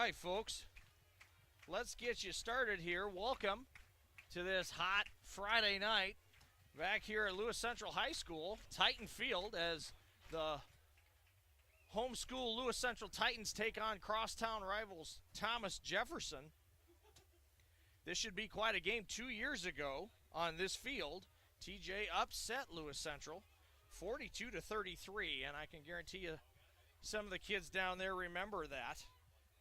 right, folks. Let's get you started here. Welcome to this hot Friday night back here at Lewis Central High School, Titan Field, as the homeschool Lewis Central Titans take on crosstown rivals Thomas Jefferson. This should be quite a game. 2 years ago on this field, TJ upset Lewis Central 42-33, and I can guarantee you some of the kids down there remember that.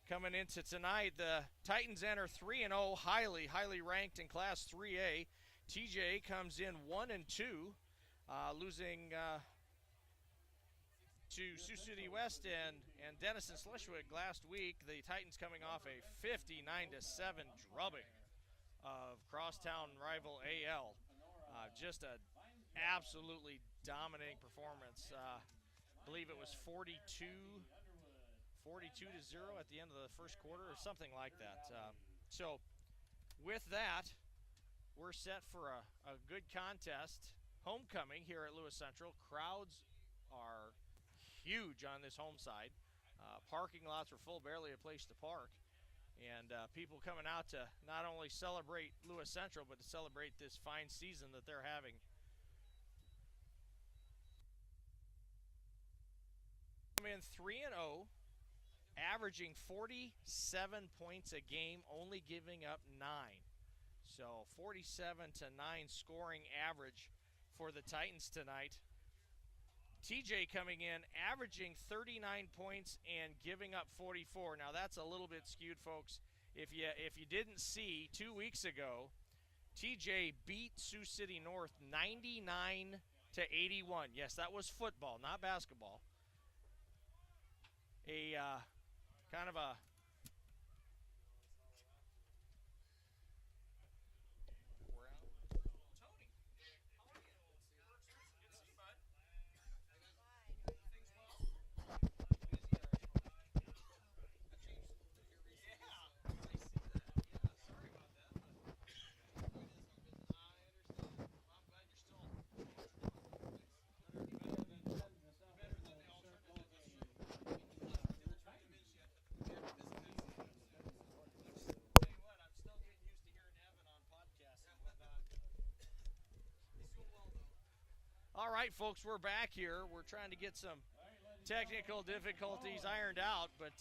Coming into tonight, the Titans enter 3-0, highly ranked in Class 3A. TJ comes in 1-2, losing to Sioux City West and Denison Schleswig last week. The Titans coming off a 59-7 drubbing of crosstown rival AL. Just an absolutely dominating performance. I believe it was 42-0 at the end of the first quarter or something like that. So with that, we're set for a good contest. Homecoming here at Lewis Central. Crowds are huge on this home side. Parking lots are full, barely a place to park. And people coming out to not only celebrate Lewis Central, but to celebrate this fine season that they're having. Come in 3-0, averaging 47 points a game, only giving up 9. So 47-9 scoring average for the Titans tonight. TJ coming in, averaging 39 points and giving up 44. Now that's a little bit skewed, folks. If you didn't see, 2 weeks ago, TJ beat Sioux City North 99-81. Yes, that was football, not basketball. A kind of a All right, folks, we're back here. We're trying to get some technical difficulties ironed out, but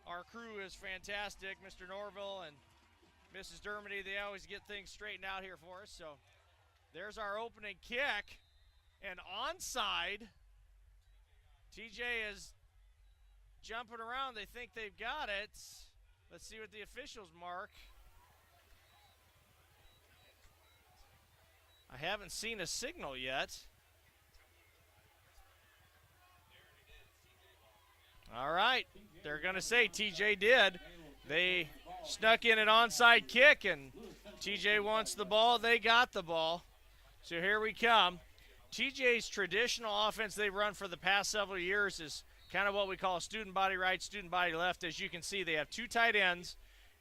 our crew is fantastic. Mr. Norville and Mrs. Dermody, they always get things straightened out here for us. So there's our opening kick, and onside. TJ is jumping around. They think they've got it. Let's see what the officials mark. I haven't seen a signal yet. All right, they're going to say TJ did. They snuck in an onside kick, and TJ wants the ball. They got the ball. So here we come. TJ's traditional offense they've run for the past several years is kind of what we call student body right, student body left. As you can see, they have 2 tight ends,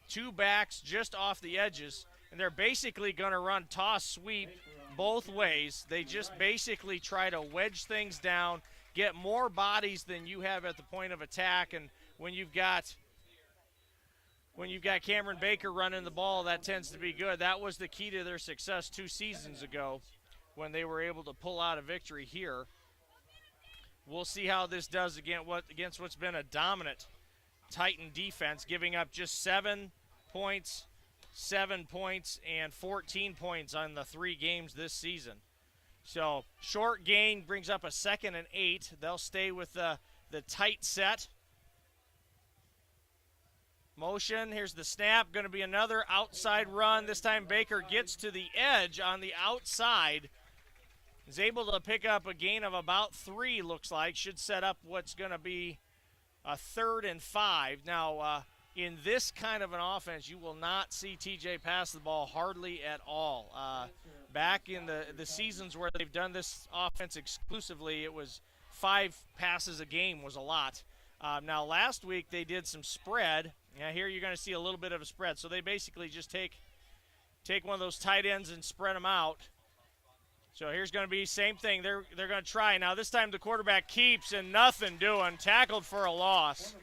2 backs just off the edges, and they're basically going to run toss sweep both ways. They just basically try to wedge things down, get more bodies than you have at the point of attack, and when you've got Cameron Baker running the ball, that tends to be good. That was the key to their success 2 seasons ago when they were able to pull out a victory here. We'll see how this does against what's been a dominant Titan defense, giving up just 7 points, and 14 points on the 3 games this season. So short gain brings up a 2nd and 8. They'll stay with the tight set. Motion, here's the snap, going to be another outside run. This time Baker gets to the edge on the outside. Is able to pick up a gain of about 3, looks like. Should set up what's going to be a 3rd and 5. Now, in this kind of an offense, you will not see TJ pass the ball hardly at all. Back in the seasons where they've done this offense exclusively, it was 5 passes a game was a lot. Now, last week they did some spread. Now, here you're going to see a little bit of a spread. So they basically just take one of those tight ends and spread them out. So here's going to be same thing. They're going to try. Now, this time the quarterback keeps and nothing doing. Tackled for a loss.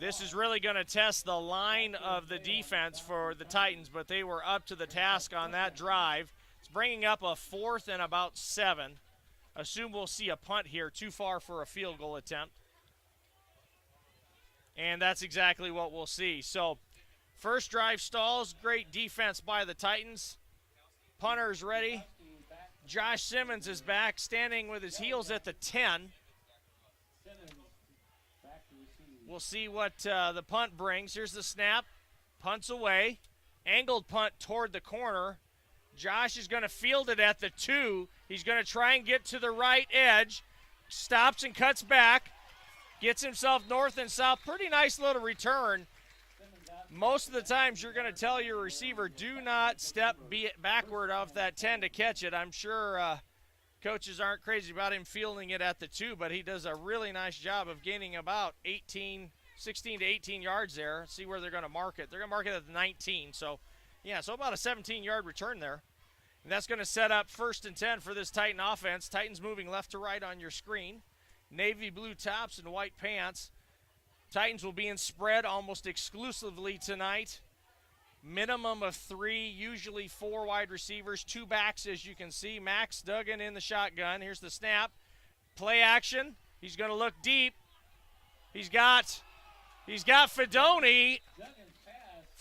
This is really going to test the line of the defense for the Titans, but they were up to the task on that drive. It's bringing up a 4th and about 7. Assume we'll see a punt here, too far for a field goal attempt. And that's exactly what we'll see. So, first drive stalls, great defense by the Titans. Punter's ready. Josh Simmons is back, standing with his heels at the 10. We'll see what the punt brings. Here's the snap. Punts away. Angled punt toward the corner. Josh is going to field it at the 2. He's going to try and get to the right edge. Stops and cuts back. Gets himself north and south. Pretty nice little return. Most of the times you're going to tell your receiver, do not step backward off that 10 to catch it. I'm sure coaches aren't crazy about him fielding it at the 2, but he does a really nice job of gaining about 16 to 18 yards there. Let's see where they're going to mark it. They're going to mark it at the 19. So, yeah, so about a 17-yard return there. And that's going to set up 1st and 10 for this Titan offense. Titans moving left to right on your screen. Navy blue tops and white pants. Titans will be in spread almost exclusively tonight. Minimum of 3, usually 4 wide receivers, 2 backs, as you can see. Max Duggan in the shotgun. Here's the snap. Play action. He's going to look deep. He's got Fidone.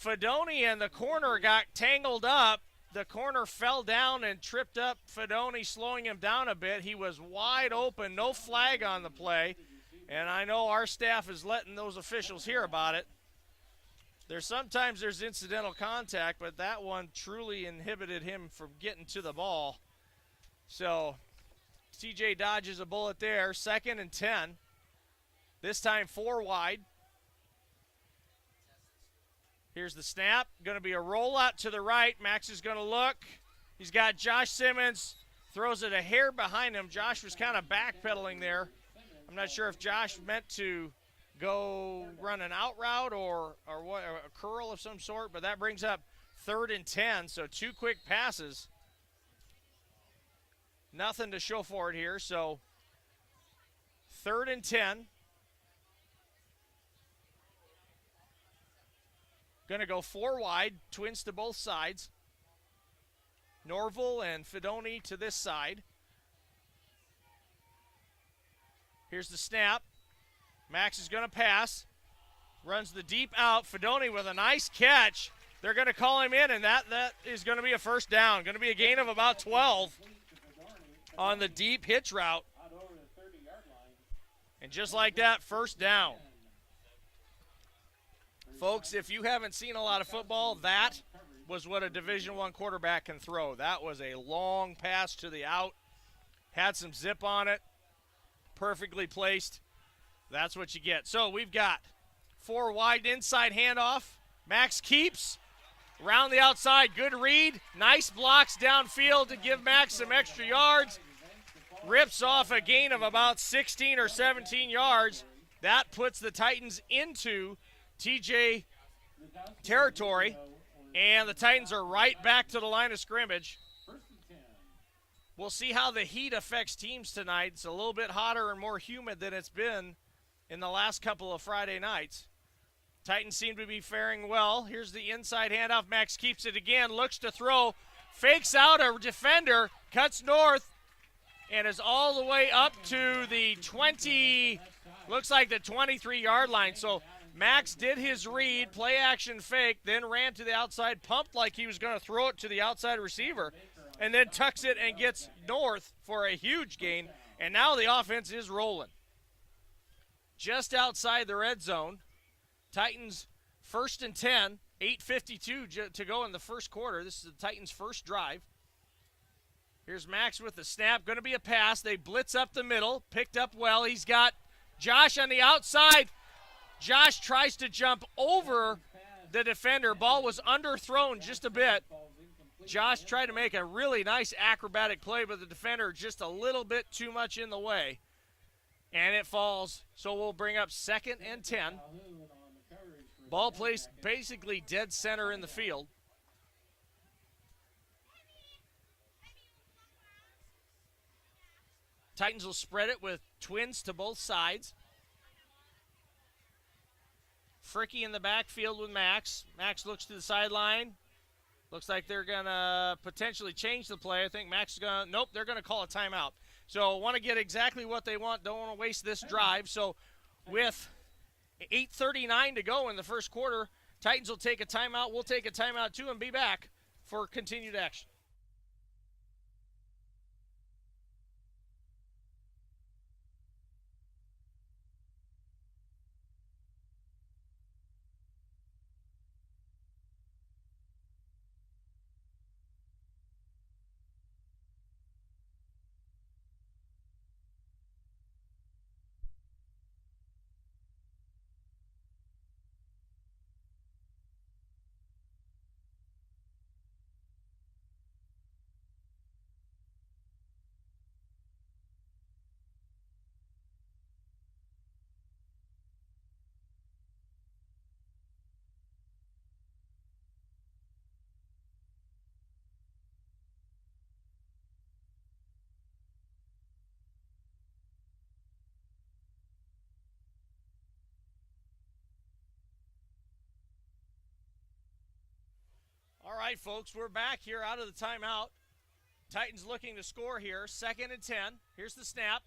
Fidone and the corner got tangled up. The corner fell down and tripped up Fidone, slowing him down a bit. He was wide open, no flag on the play. And I know our staff is letting those officials hear about it. Sometimes there's incidental contact, but that one truly inhibited him from getting to the ball. So TJ dodges a bullet there. 2nd and 10. This time 4 wide. Here's the snap. Going to be a rollout to the right. Max is going to look. He's got Josh Simmons. Throws it a hair behind him. Josh was kind of backpedaling there. I'm not sure if Josh meant to go run an out route or what, a curl of some sort, but that brings up 3rd and 10, so 2 quick passes. Nothing to show for it here, so 3rd and 10. Going to go 4 wide, twins to both sides. Norval and Fidone to this side. Here's the snap. Max is going to pass. Runs the deep out. Fidone with a nice catch. They're going to call him in, and that is going to be a 1st down. Going to be a gain of about 12 on the deep hitch route. And just like that, 1st down. Folks, if you haven't seen a lot of football, that was what a Division I quarterback can throw. That was a long pass to the out. Had some zip on it. Perfectly placed. That's what you get. So we've got 4 wide inside handoff. Max keeps. Around the outside, good read. Nice blocks downfield to give Max some extra yards. Rips off a gain of about 16 or 17 yards. That puts the Titans into TJ territory. And the Titans are right back to the line of scrimmage. We'll see how the heat affects teams tonight. It's a little bit hotter and more humid than it's been in the last couple of Friday nights. Titans seem to be faring well. Here's the inside handoff. Max keeps it again, looks to throw, fakes out a defender, cuts north, and is all the way up to the 20, looks like the 23-yard line. So Max did his read, play action fake, then ran to the outside, pumped like he was going to throw it to the outside receiver, and then tucks it and gets north for a huge gain. And now the offense is rolling. Just outside the red zone. Titans 1st and 10, 8:52 to go in the first quarter. This is the Titans' first drive. Here's Max with the snap. Going to be a pass. They blitz up the middle. Picked up well. He's got Josh on the outside. Josh tries to jump over the defender. Ball was underthrown just a bit. Josh tried to make a really nice acrobatic play, but the defender just a little bit too much in the way. And it falls, so we'll bring up 2nd and 10. Ball placed basically dead center in the field. Titans will spread it with twins to both sides. Fricky in the backfield with Max. Max looks to the sideline. Looks like they're going to potentially change the play. I think Max is going to – nope, they're going to call a timeout. So want to get exactly what they want. Don't want to waste this drive. So with 8:39 to go in the first quarter, Titans will take a timeout. We'll take a timeout too and be back for continued action. All right, folks, we're back here out of the timeout. Titans looking to score here. 2nd and 10. Here's the snap.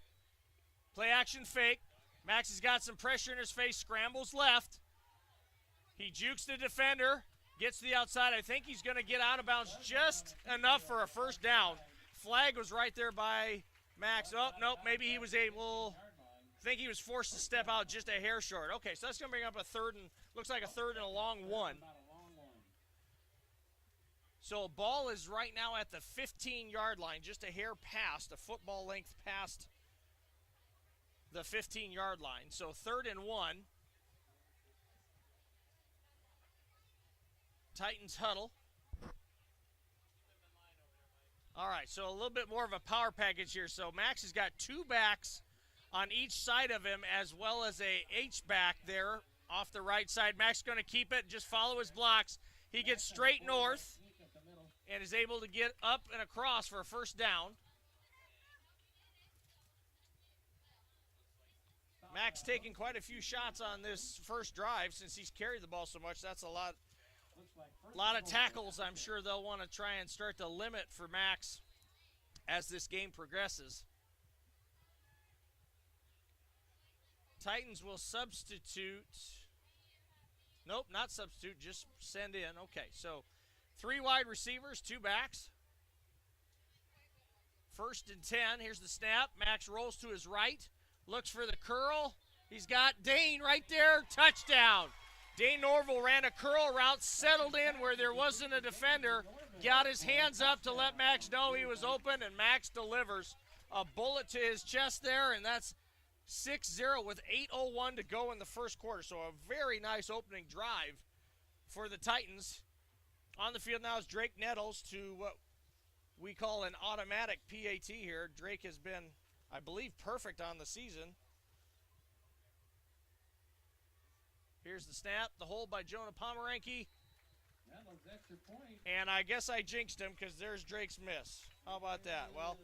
Play action fake. Max has got some pressure in his face. Scrambles left. He jukes the defender. Gets to the outside. I think he's going to get out of bounds just enough for a first down. Flag was right there by Max. Oh, nope, maybe he was able. I think he was forced to step out just a hair short. Okay, so that's going to bring up a third and, looks like a third and a long one. So ball is right now at the 15-yard line, just a hair past, a football length past the 15-yard line. So 3rd and 1. Titans huddle. All right, so a little bit more of a power package here. So Max has got 2 backs on each side of him, as well as a H-back there off the right side. Max going to keep it, just follow his blocks. He gets straight north and is able to get up and across for a first down. Max taking quite a few shots on this first drive since he's carried the ball so much. That's a lot of tackles I'm sure they'll want to try and start to limit for Max as this game progresses. Titans will substitute. Nope, not substitute, just send in. Okay, so 3 wide receivers, 2 backs. 1st and 10. Here's the snap. Max rolls to his right. Looks for the curl. He's got Dane right there. Touchdown. Dane Norville ran a curl route, settled in where there wasn't a defender, got his hands up to let Max know he was open, and Max delivers a bullet to his chest there, and that's 6-0 with 8:01 to go in the first quarter. So a very nice opening drive for the Titans. On the field now is Drake Nettles to what we call an automatic PAT here. Drake has been, I believe, perfect on the season. Here's the snap, the hold by Jonah Pomeranke. And I guess I jinxed him because there's Drake's miss. How about that? Well,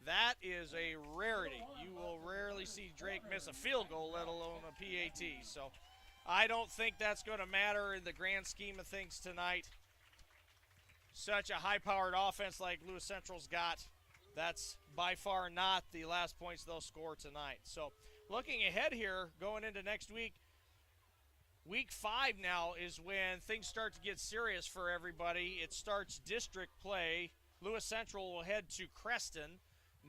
that is a rarity. You will rarely see Drake miss a field goal, let alone a PAT. So I don't think that's going to matter in the grand scheme of things tonight. Such a high-powered offense like Lewis Central's got, that's by far not the last points they'll score tonight. So looking ahead here, going into next week, Week 5 now is when things start to get serious for everybody. It starts district play. Lewis Central will head to Creston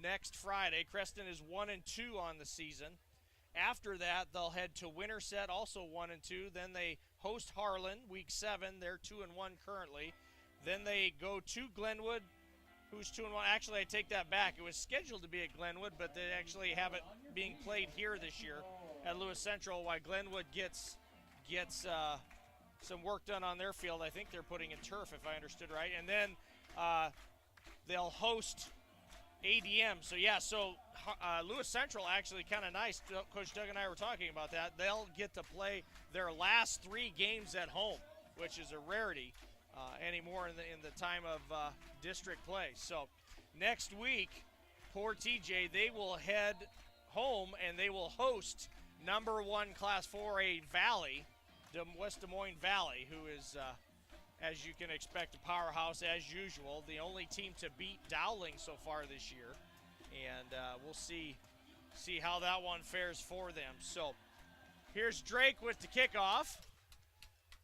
next Friday. Creston is 1-2 on the season. After that, they'll head to Winterset, also 1-2. Then they host Harlan, Week 7. They're 2-1 currently. Then they go to Glenwood, who's 2-1. Actually, I take that back. It was scheduled to be at Glenwood, but they actually have it being played here this year at Lewis Central, while Glenwood gets some work done on their field. I think they're putting in turf, if I understood right. And then they'll host ADM. So, yeah, Lewis Central actually kind of nice. Coach Doug and I were talking about that. They'll get to play their last 3 games at home, which is a rarity anymore in the time of district play. So next week, poor TJ, they will head home and they will host number 1 Class 4A Valley, West Des Moines Valley, who is, as you can expect, a powerhouse as usual. The only team to beat Dowling so far this year. And we'll see how that one fares for them. So here's Drake with the kickoff.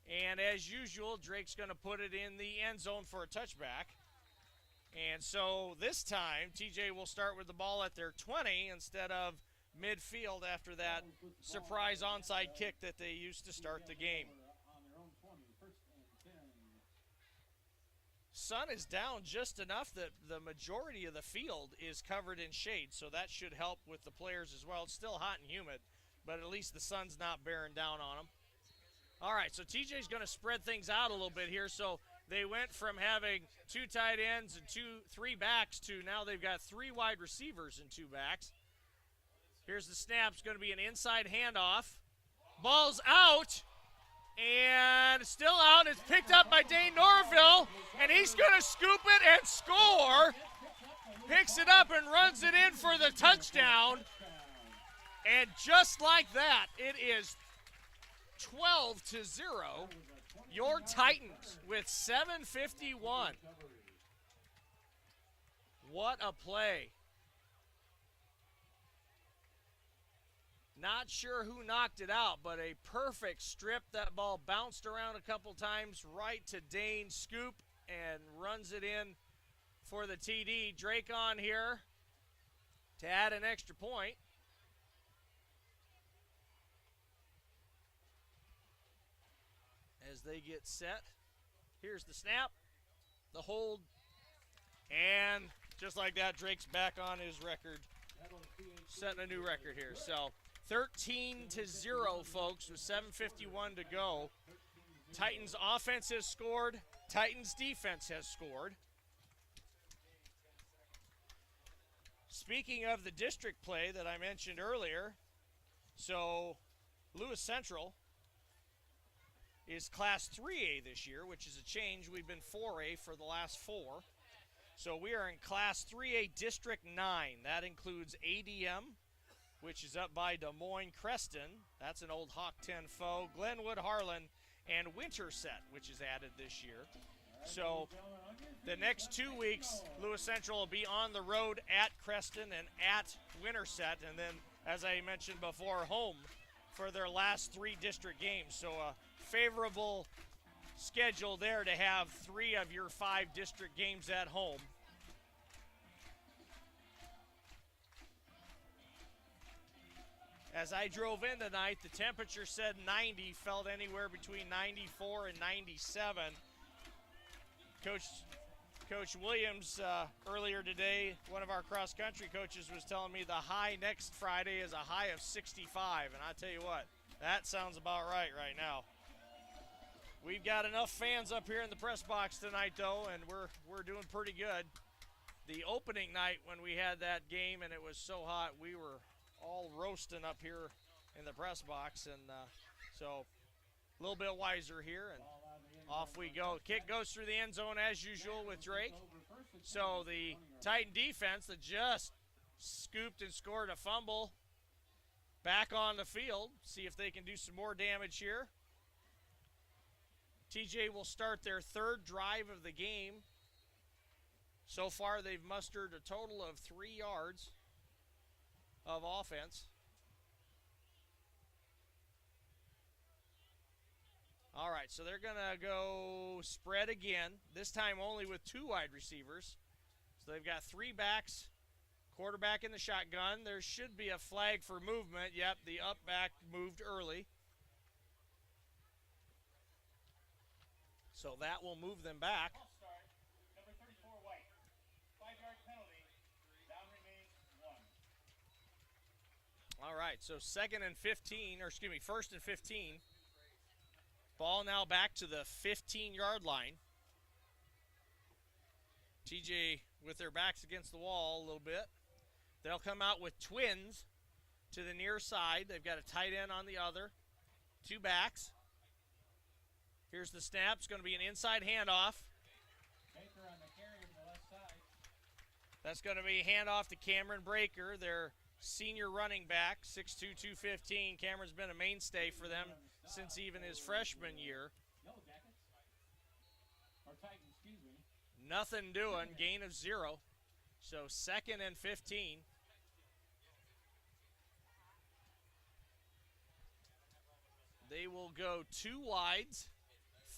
And as usual, Drake's going to put it in the end zone for a touchback. And so this time, TJ will start with the ball at their 20 instead of midfield after that surprise onside kick that they used to start the game. Sun is down just enough that the majority of the field is covered in shade, so that should help with the players as well. It's still hot and humid, but at least the sun's not bearing down on them. All right, so TJ's going to spread things out a little bit here. So they went from having 2 tight ends and 3 backs to now they've got 3 wide receivers and 2 backs. Here's the snap. It's going to be an inside handoff. Ball's out, and still out. It's picked up by Dane Norville, and he's going to scoop it and score. Picks it up and runs it in for the touchdown. And just like that, it is 12-0. Your Titans with 7:51. What a play. Not sure who knocked it out, but a perfect strip. That ball bounced around a couple times right to Dane, scoop, and runs it in for the TD. Drake on here to add an extra point. As they get set, here's the snap, the hold, and just like that, Drake's back on his record, setting a new record here. So 13-0, folks, with 7:51 to go. Titans offense has scored. Titans defense has scored. Speaking of the district play that I mentioned earlier, so Lewis Central is Class 3A this year, which is a change. We've been 4A for the last 4. So we are in Class 3A District 9. That includes ADM, which is up by Des Moines Creston. That's an old Hawk 10 foe. Glenwood Harlan, and Winterset, which is added this year. So the next 2 weeks, Lewis Central will be on the road at Creston and at Winterset. And then, as I mentioned before, home for their last 3 district games. So a favorable schedule there to have 3 of your 5 district games at home. As I drove in tonight, the temperature said 90, felt anywhere between 94 and 97. Coach Williams earlier today, one of our cross-country coaches, was telling me the high next Friday is a high of 65, and I tell you what, that sounds about right now. We've got enough fans up here in the press box tonight, though, and we're doing pretty good. The opening night when we had that game and it was so hot, we were all roasting up here in the press box, and so a little bit wiser here, and off we go. Kick goes through the end zone as usual with Drake. So the Titan defense that just scooped and scored a fumble back on the field. See if they can do some more damage here. TJ will start their 3rd drive of the game. So far they've mustered a total of 3 yards of offense. All right, so they're going to go spread again, this time only with 2 wide receivers. So they've got 3 backs, quarterback in the shotgun. There should be a flag for movement. Yep, the up back moved early. So that will move them back. Number 34, White. 5-yard penalty. Down remains 1. All right, so 1st and 15. Ball now back to the 15-yard line. TJ with their backs against the wall a little bit. They'll come out with twins to the near side. They've got a tight end on the other. 2 backs. Here's the snap. It's going to be an inside handoff. Baker on the carry on the left side. That's going to be handoff to Cameron Breaker, their senior running back, 6'2", 215. Cameron's been a mainstay for them since even his freshman year. Yellow Jackets. Or Titans, excuse me. Nothing doing, gain of 0. So 2nd and 15. They will go 2 wides,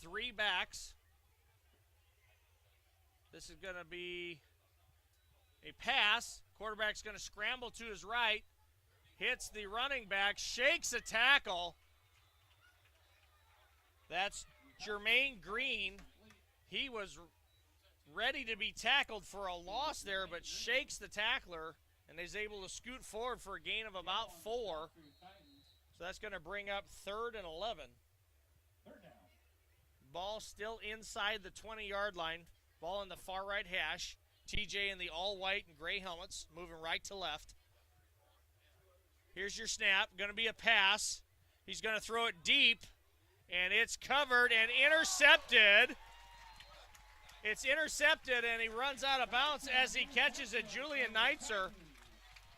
3 backs. This is going to be a pass. Quarterback's going to scramble to his right. Hits the running back, shakes a tackle. That's Jermaine Green. He was ready to be tackled for a loss there, but shakes the tackler and is able to scoot forward for a gain of about 4. So that's going to bring up 3rd and 11. Third down. Ball still inside the 20-yard line. Ball in the far right hash. TJ in the all-white and gray helmets, moving right to left. Here's your snap. Going to be a pass. He's going to throw it deep, and it's covered and intercepted. It's intercepted, and he runs out of bounds as he catches it. Julian Neitzer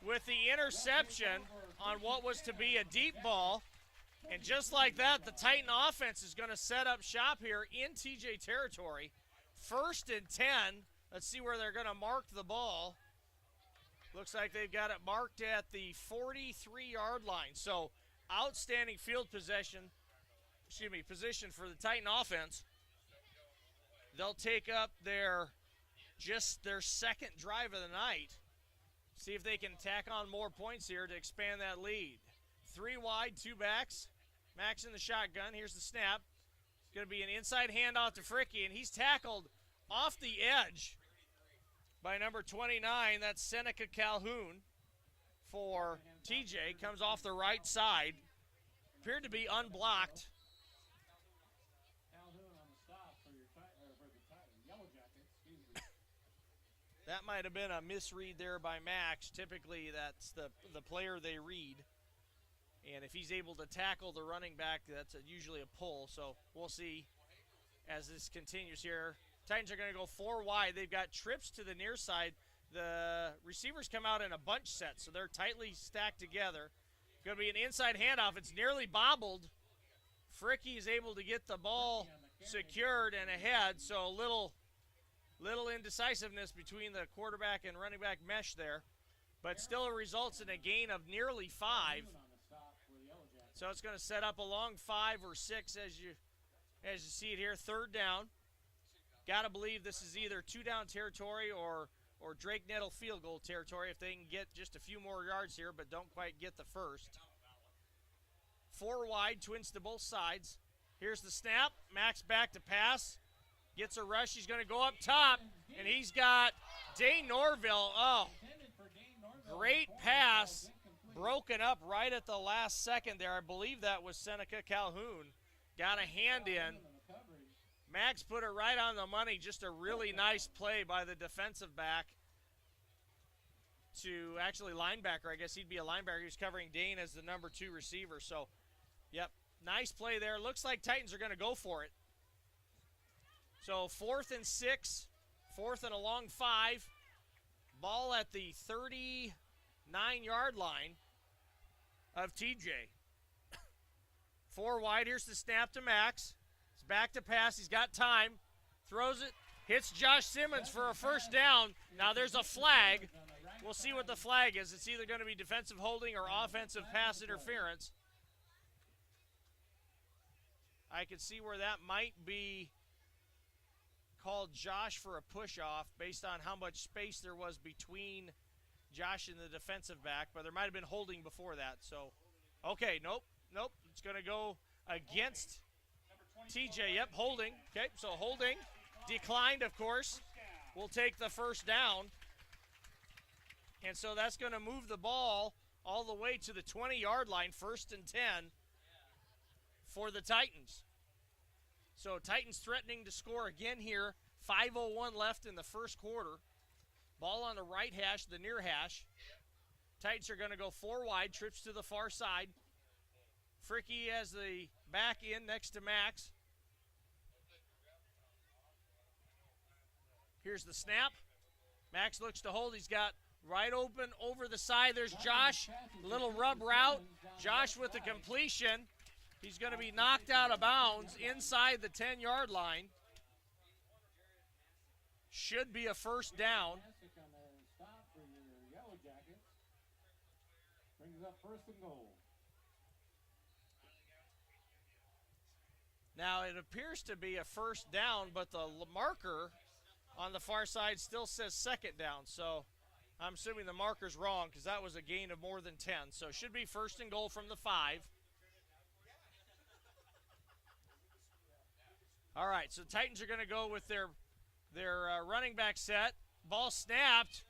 with the interception on what was to be a deep ball. And just like that, the Titan offense is going to set up shop here in TJ territory. 1st and 10. Let's see where they're going to mark the ball. Looks like they've got it marked at the 43-yard line. So outstanding field position for the Titan offense. They'll take up their 2nd drive of the night. See if they can tack on more points here to expand that lead. 3 wide, 2 backs. Max in the shotgun. Here's the snap. It's going to be an inside handoff to Fricky, and he's tackled off the edge by number 29. That's Seneca Calhoun for TJ. Comes off the right side. Appeared to be unblocked. Calhoun on the stop for the Titans. Yellow Jackets, excuse me. That might have been a misread there by Max. Typically, that's the player they read. And if he's able to tackle the running back, that's usually a pull. So we'll see as this continues here. Titans are going to go 4 wide. They've got trips to the near side. The receivers come out in a bunch set, so they're tightly stacked together. Going to be an inside handoff. It's nearly bobbled. Fricky is able to get the ball secured and ahead, so a little indecisiveness between the quarterback and running back mesh there. But still it results in a gain of nearly 5. So it's going to set up a long 5 or 6 as you see it here. 3rd down. Got to believe this is either 2-down territory or Drake Nettle field goal territory if they can get just a few more yards here, but don't quite get the first. 4 wide, twins to both sides. Here's the snap. Max back to pass. Gets a rush. He's going to go up top, and he's got Dane Norville. Oh, great pass. Broken up right at the last second there. I believe that was Seneca Calhoun. Got a hand in. Max put it right on the money. Just a really nice play by the defensive back to actually linebacker. I guess he'd be a linebacker. He was covering Dane as the number 2 receiver. So, yep, nice play there. Looks like Titans are going to go for it. So 4th and 6, 4th and a long 5. Ball at the 39-yard line of TJ. 4 wide. Here's the snap to Max. He's back to pass. He's got time. Throws it. Hits Josh Simmons for a 1st down. Now there's a flag. We'll see what the flag is. It's either going to be defensive holding or offensive pass interference. I could see where that might be called Josh for a push-off based on how much space there was between Josh and the defensive back, but there might have been holding before that. So, okay, nope. It's going to go against TJ. Yep, holding. Okay, so holding. Declined, of course. We'll take the 1st down. And so that's going to move the ball all the way to the 20-yard line, 1st and 10 for the Titans. So Titans threatening to score again here. 5:01 left in the 1st quarter. Ball on the right hash, the near hash. Titans are going to go 4 wide, trips to the far side. Fricky has the back in next to Max. Here's the snap. Max looks to hold. He's got Right open over the side. There's Josh. Little rub route. Josh with the completion. He's going to be knocked out of bounds inside the 10-yard line. Should be a first down. Fantastic on the stop for your Yellow Jackets. Brings up first and goal. Now, it appears to be a first down, but the marker on the far side still says second down. So I'm assuming the marker's wrong because that was a gain of more than 10. So it should be first and goal from the 5. All right, so Titans are going to go with their running back set. Ball snapped.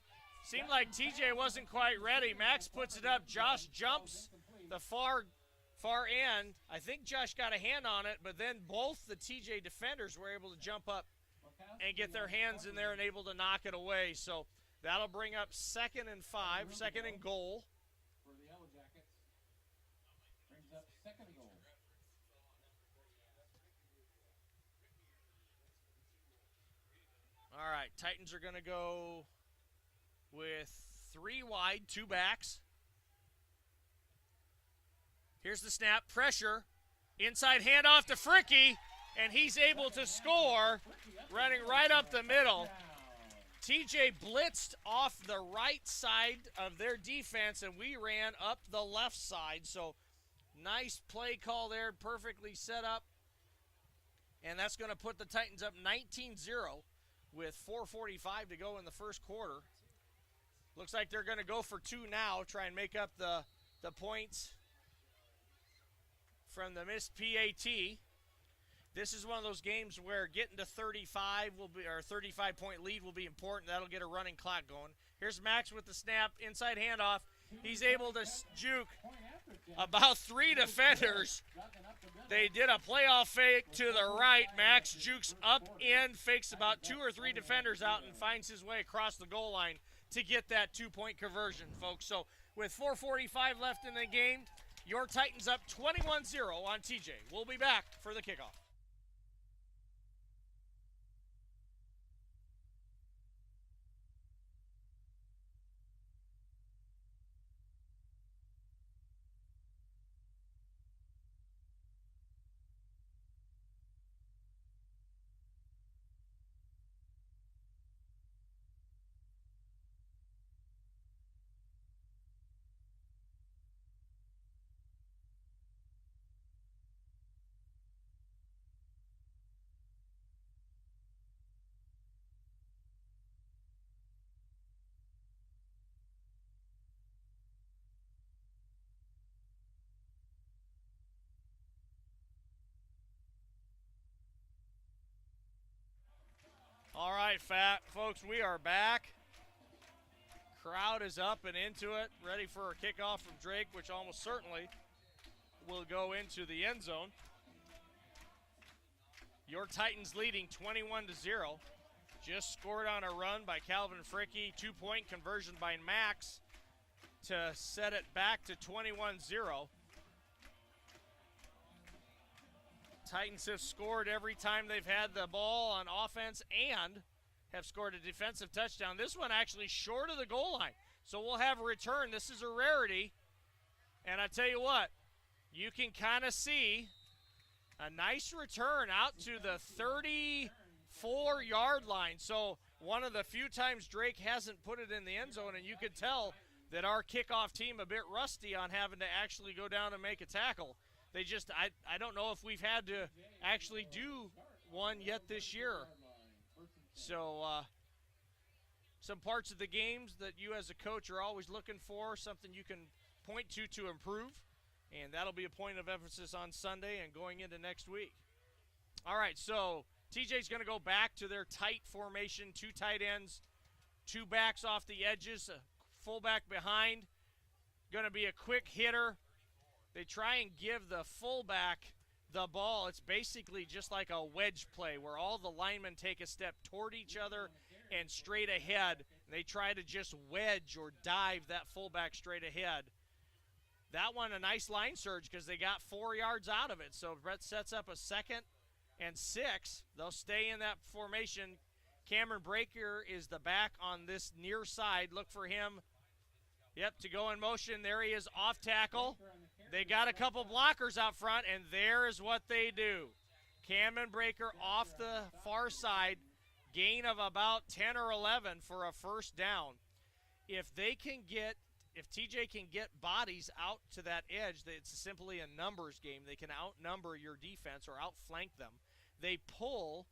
Seemed like TJ wasn't quite ready. Max puts it up. Josh jumps the far end. I think Josh got a hand on it, but then both the TJ defenders were able to jump up and get their hands in there and able to knock it away. So that'll bring up 2nd and 5, 2nd and goal. For the Yellow Jackets. Brings up second and goal. All right, Titans are going to go with 3 wide, 2 backs. Here's the snap, pressure, inside handoff to Fricky, and he's able to score, running right up the middle. TJ blitzed off the right side of their defense, and we ran up the left side. So nice play call there, perfectly set up. And that's going to put the Titans up 19-0 with 4:45 to go in the first quarter. Looks like they're going to go for 2 now, try and make up the points from the missed PAT. This is one of those games where getting to 35 will be, or 35-point lead will be important. That'll get a running clock going. Here's Max with the snap, inside handoff. He's able to juke about 3 defenders. They did a playoff fake to the right. Max jukes up in, fakes about 2 or 3 defenders out, and finds his way across the goal line to get that 2-point conversion, folks. So with 4:45 left in the game, your Titans up 21-0 on TJ. We'll be back for the kickoff. All right, folks, we are back. Crowd is up and into it, ready for a kickoff from Drake, which almost certainly will go into the end zone. Your Titans leading 21-0. Just scored on a run by Calvin Fricky. 2-point conversion by Max to set it back to 21-0. Titans have scored every time they've had the ball on offense and have scored a defensive touchdown. This one actually short of the goal line. So we'll have a return. This is a rarity. And I tell you what, you can kind of see a nice return out to the 34-yard line. So one of the few times Drake hasn't put it in the end zone, and you could tell that our kickoff team a bit rusty on having to actually go down and make a tackle. They just, I don't know if we've had to actually do one yet this year. So some parts of the games that you as a coach are always looking for, something you can point to improve, and that'll be a point of emphasis on Sunday and going into next week. All right, so TJ's going to go back to their tight formation, 2 tight ends, 2 backs off the edges, a fullback behind. Going to be a quick hitter. They try and give the fullback the ball. It's basically just like a wedge play where all the linemen take a step toward each other and straight ahead. They try to just wedge or dive that fullback straight ahead. That one, a nice line surge because they got 4 yards out of it. So Brett sets up a 2nd and 6. They'll stay in that formation, Cameron Breaker is the back on this near side. Look for him, yep, to go in motion. There he is, off tackle. They got a couple blockers out front, and there is what they do. Cameron Breaker off the far side, gain of about 10 or 11 for a first down. If TJ can get bodies out to that edge, it's simply a numbers game. They can outnumber your defense or outflank them. They pull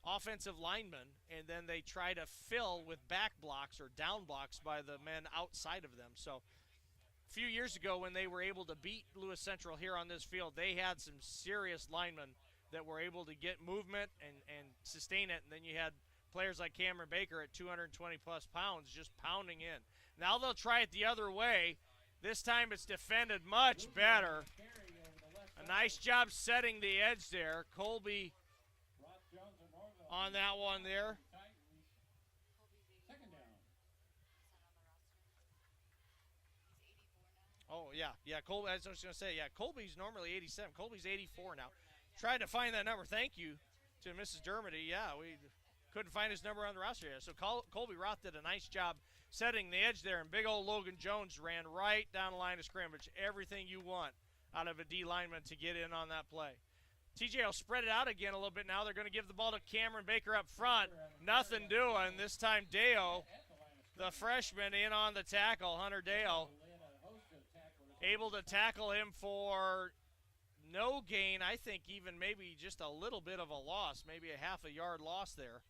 offensive linemen, and then they try to fill with back blocks or down blocks by the men outside of them. So a few years ago when they were able to beat Lewis Central here on this field, they had some serious linemen that were able to get movement and sustain it, and then you had players like Cameron Baker at 220-plus pounds just pounding in. Now they'll try it the other way. This time it's defended much better. A nice job setting the edge there. Colby on that one there. Oh, yeah, Colby, as I was going to say, yeah, Colby's normally 87. Colby's 84 now. Tried to find that number. Thank you to Mrs. Dermody. Yeah, we couldn't find his number on the roster yet. So Colby Roth did a nice job setting the edge there, and big old Logan Jones ran right down the line of scrimmage. Everything you want out of a D lineman to get in on that play. TJ will spread it out again a little bit now. They're going to give the ball to Cameron Baker up front. Nothing doing. This time Deo, the freshman, in on the tackle. Hunter Deo able to tackle him for no gain. I think even maybe just a little bit of a loss, maybe a half a yard loss there.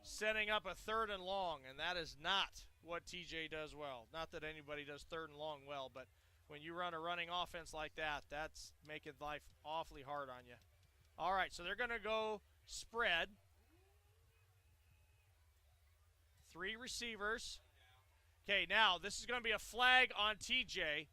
Setting up a 3rd and long, and that is not what TJ does well. Not that anybody does 3rd and long well, but when you run a running offense like that, that's making life awfully hard on you. All right, so they're going to go spread. 3 receivers. Okay, now this is going to be a flag on TJ.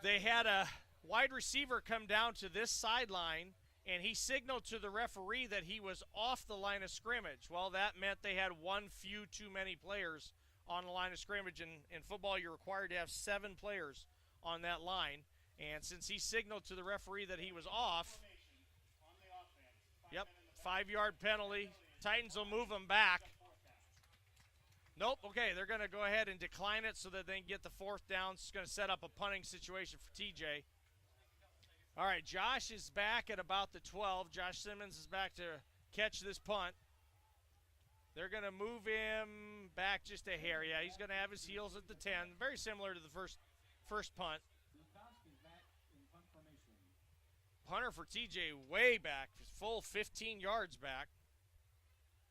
They had a wide receiver come down to this sideline, and he signaled to the referee that he was off the line of scrimmage. Well, that meant they had one few too many players on the line of scrimmage. In football, you're required to have 7 players on that line. And since he signaled to the referee that he was off, yep, 5-yard penalty. Titans will move him back. Nope, okay, they're going to go ahead and decline it so that they can get the 4th down. It's going to set up a punting situation for TJ. All right, Josh is back at about the 12. Josh Simmons is back to catch this punt. They're going to move him back just a hair. Yeah, he's going to have his heels at the 10. Very similar to the first punt. Punter for TJ way back, full 15 yards back.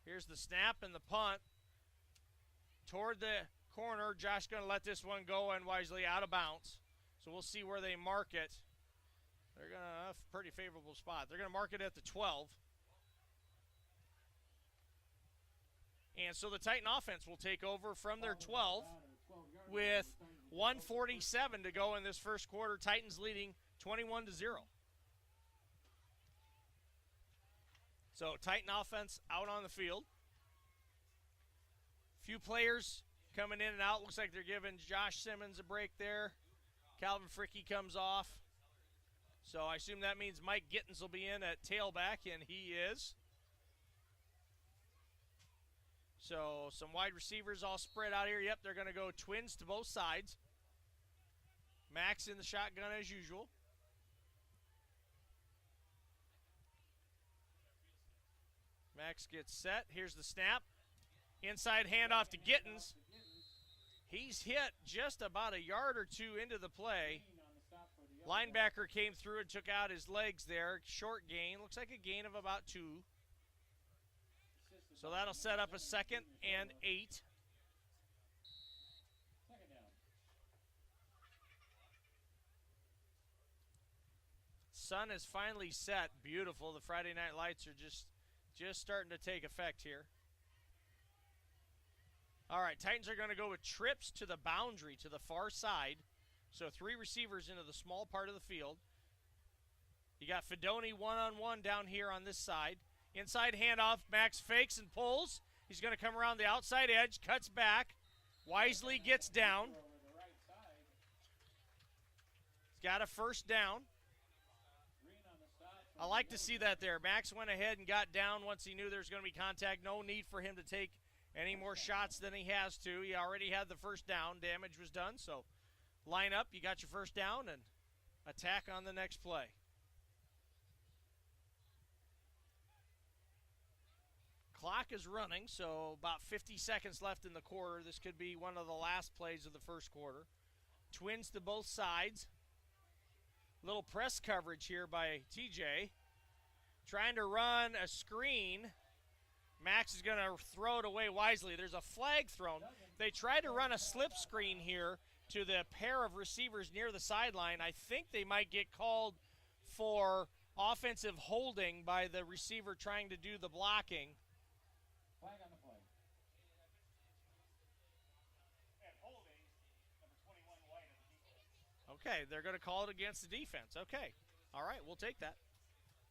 Here's the snap and the punt. Toward the corner, Josh going to let this one go unwisely out of bounds. So we'll see where they mark it. They're going to have a pretty favorable spot. They're going to mark it at the 12. And so the Titan offense will take over from their 12 with 1:47 to go in this first quarter. Titans leading 21-0. So Titan offense out on the field. Few players coming in and out. Looks like they're giving Josh Simmons a break there. Calvin Fricky comes off. So I assume that means Mike Gittens will be in at tailback, and he is. So some wide receivers all spread out here. Yep, they're going to go twins to both sides. Max in the shotgun as usual. Max gets set. Here's the snap. Inside handoff to Gittens. He's hit just about a yard or two into the play. Linebacker came through and took out his legs there. Short gain. Looks like a gain of about 2. So that'll set up a 2nd and 8. Sun is finally set. Beautiful. The Friday night lights are just starting to take effect here. All right, Titans are going to go with trips to the boundary, to the far side. So 3 receivers into the small part of the field. You got Fedoni one-on-one down here on this side. Inside handoff, Max fakes and pulls. He's going to come around the outside edge, cuts back. Wisely gets down. He's got a first down. A like to see that there. Max went ahead and got down once he knew there was going to be contact. No need for him to take any more shots than he has to. He already had the first down. Damage was done, so line up. You got your first down and attack on the next play. Clock is running, so about 50 seconds left in the quarter. This could be one of the last plays of the first quarter. Twins to both sides. Little press coverage here by TJ. Trying to run a screen. Max is going to throw it away wisely. There's a flag thrown. They tried to run a slip screen here to the pair of receivers near the sideline. I think they might get called for offensive holding by the receiver trying to do the blocking. Flag on the play. Okay, they're going to call it against the defense. Okay, all right, we'll take that.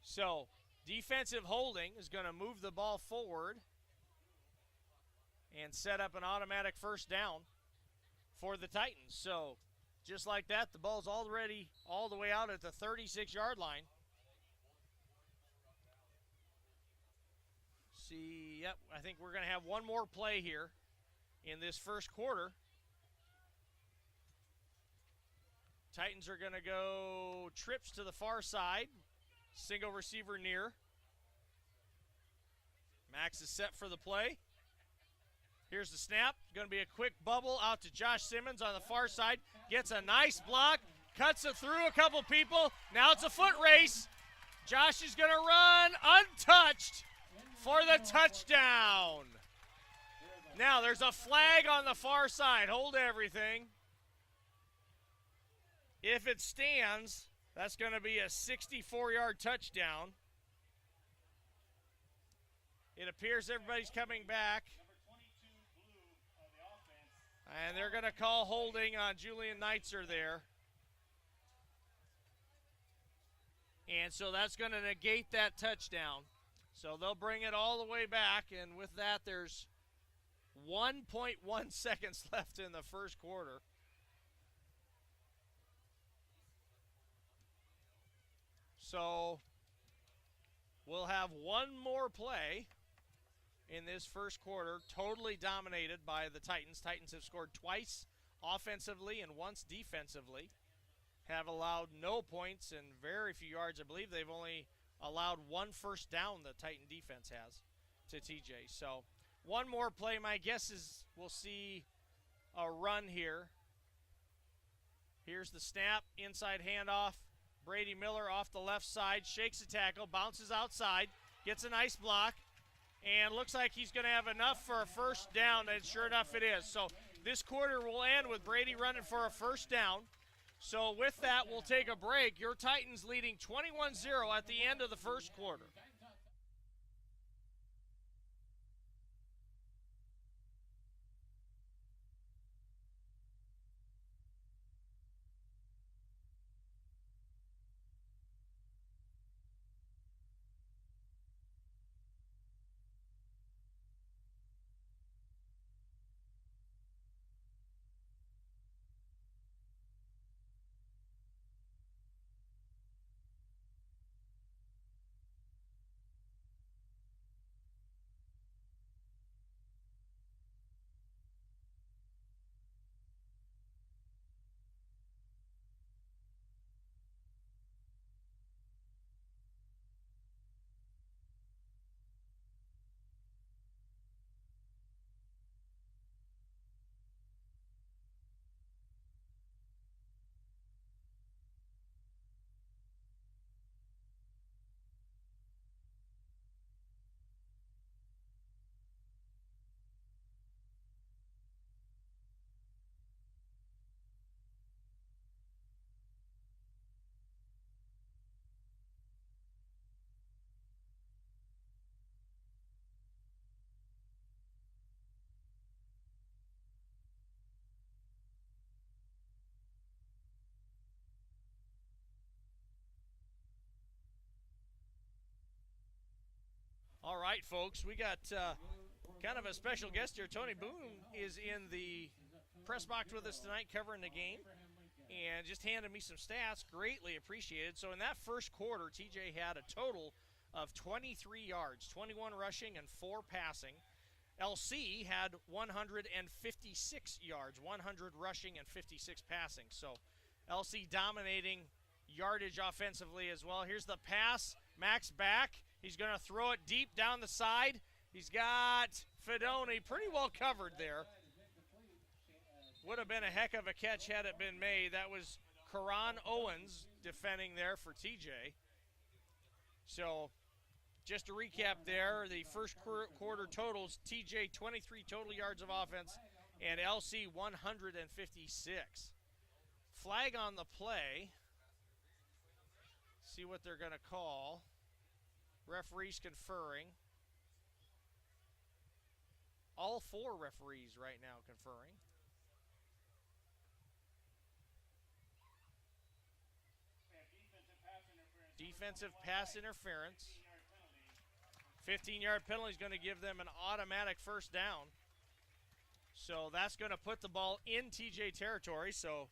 So defensive holding is going to move the ball forward and set up an automatic first down for the Titans. So just like that, the ball's already all the way out at the 36-yard line. See, yep, I think we're going to have one more play here in this first quarter. Titans are going to go trips to the far side. Single receiver near. Max is set for the play. Here's the snap. Going to be a quick bubble out to Josh Simmons on the far side. Gets a nice block. Cuts it through a couple people. Now it's a foot race. Josh is going to run untouched for the touchdown. Now there's a flag on the far side. Hold everything. If it stands, that's going to be a 64-yard touchdown. It appears everybody's coming back. And they're going to call holding on Julian Neitzer there. And so that's going to negate that touchdown. So they'll bring it all the way back, and with that, there's 1.1 seconds left in the first quarter. So we'll have one more play in this first quarter, totally dominated by the Titans. Titans have scored twice offensively and once defensively, have allowed no points and very few yards. I believe they've only allowed one first down, the Titan defense has, to TJ. So one more play. My guess is we'll see a run here. Here's the snap, inside handoff. Brady Miller off the left side, shakes a tackle, bounces outside, gets a nice block, and looks like he's going to have enough for a first down, and sure enough it is. So this quarter will end with Brady running for a first down. So with that, we'll take a break. Your Titans leading 21-0 at the end of the first quarter. All right, folks, we got kind of a special guest here. Tony Boone is in the press box with us tonight covering the game. and just handed me some stats. Greatly appreciated. So in that first quarter, TJ had a total of 23 yards, 21 rushing and 4 passing. LC had 156 yards, 100 rushing and 56 passing. So LC dominating yardage offensively as well. Here's the pass. Max back. He's going to throw it deep down the side. He's got Fedoni pretty well covered there. Would have been a heck of a catch had it been made. That was Karan Owens defending there for TJ. So just to recap there, the first quarter totals, TJ 23 total yards of offense and LC 156. Flag on the play. See what they're going to call. Referees conferring. All 4 referees right now conferring. Defensive pass interference. 15-yard penalty is going to give them an automatic first down. So that's going to put the ball in TJ territory. So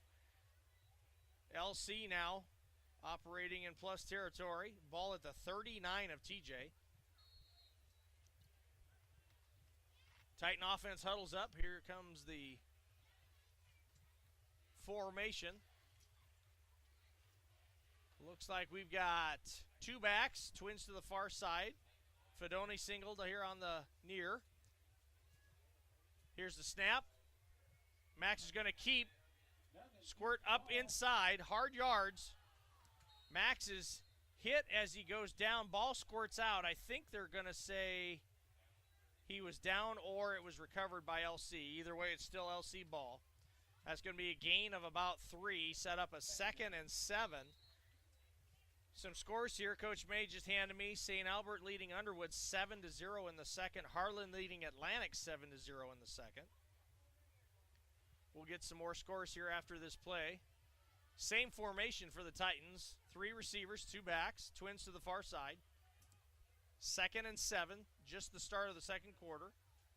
LC now operating in plus territory. Ball at the 39 of TJ. Titan offense huddles up. Here comes the formation. Looks like we've got 2 backs, twins to the far side. Fedoni singled here on the near. Here's the snap. Max is going to keep. Squirt up inside, hard yards. Max is hit as he goes down. Ball squirts out. I think they're going to say he was down or it was recovered by LC. Either way, it's still LC ball. That's going to be a gain of about 3. Set up a 2nd and 7. Some scores here. Coach May just handed me. St. Albert leading Underwood 7-0 in the second. Harlan leading Atlantic 7-0 in the second. We'll get some more scores here after this play. Same formation for the Titans. 3 receivers, 2 backs. Twins to the far side. 2nd and 7. Just the start of the second quarter.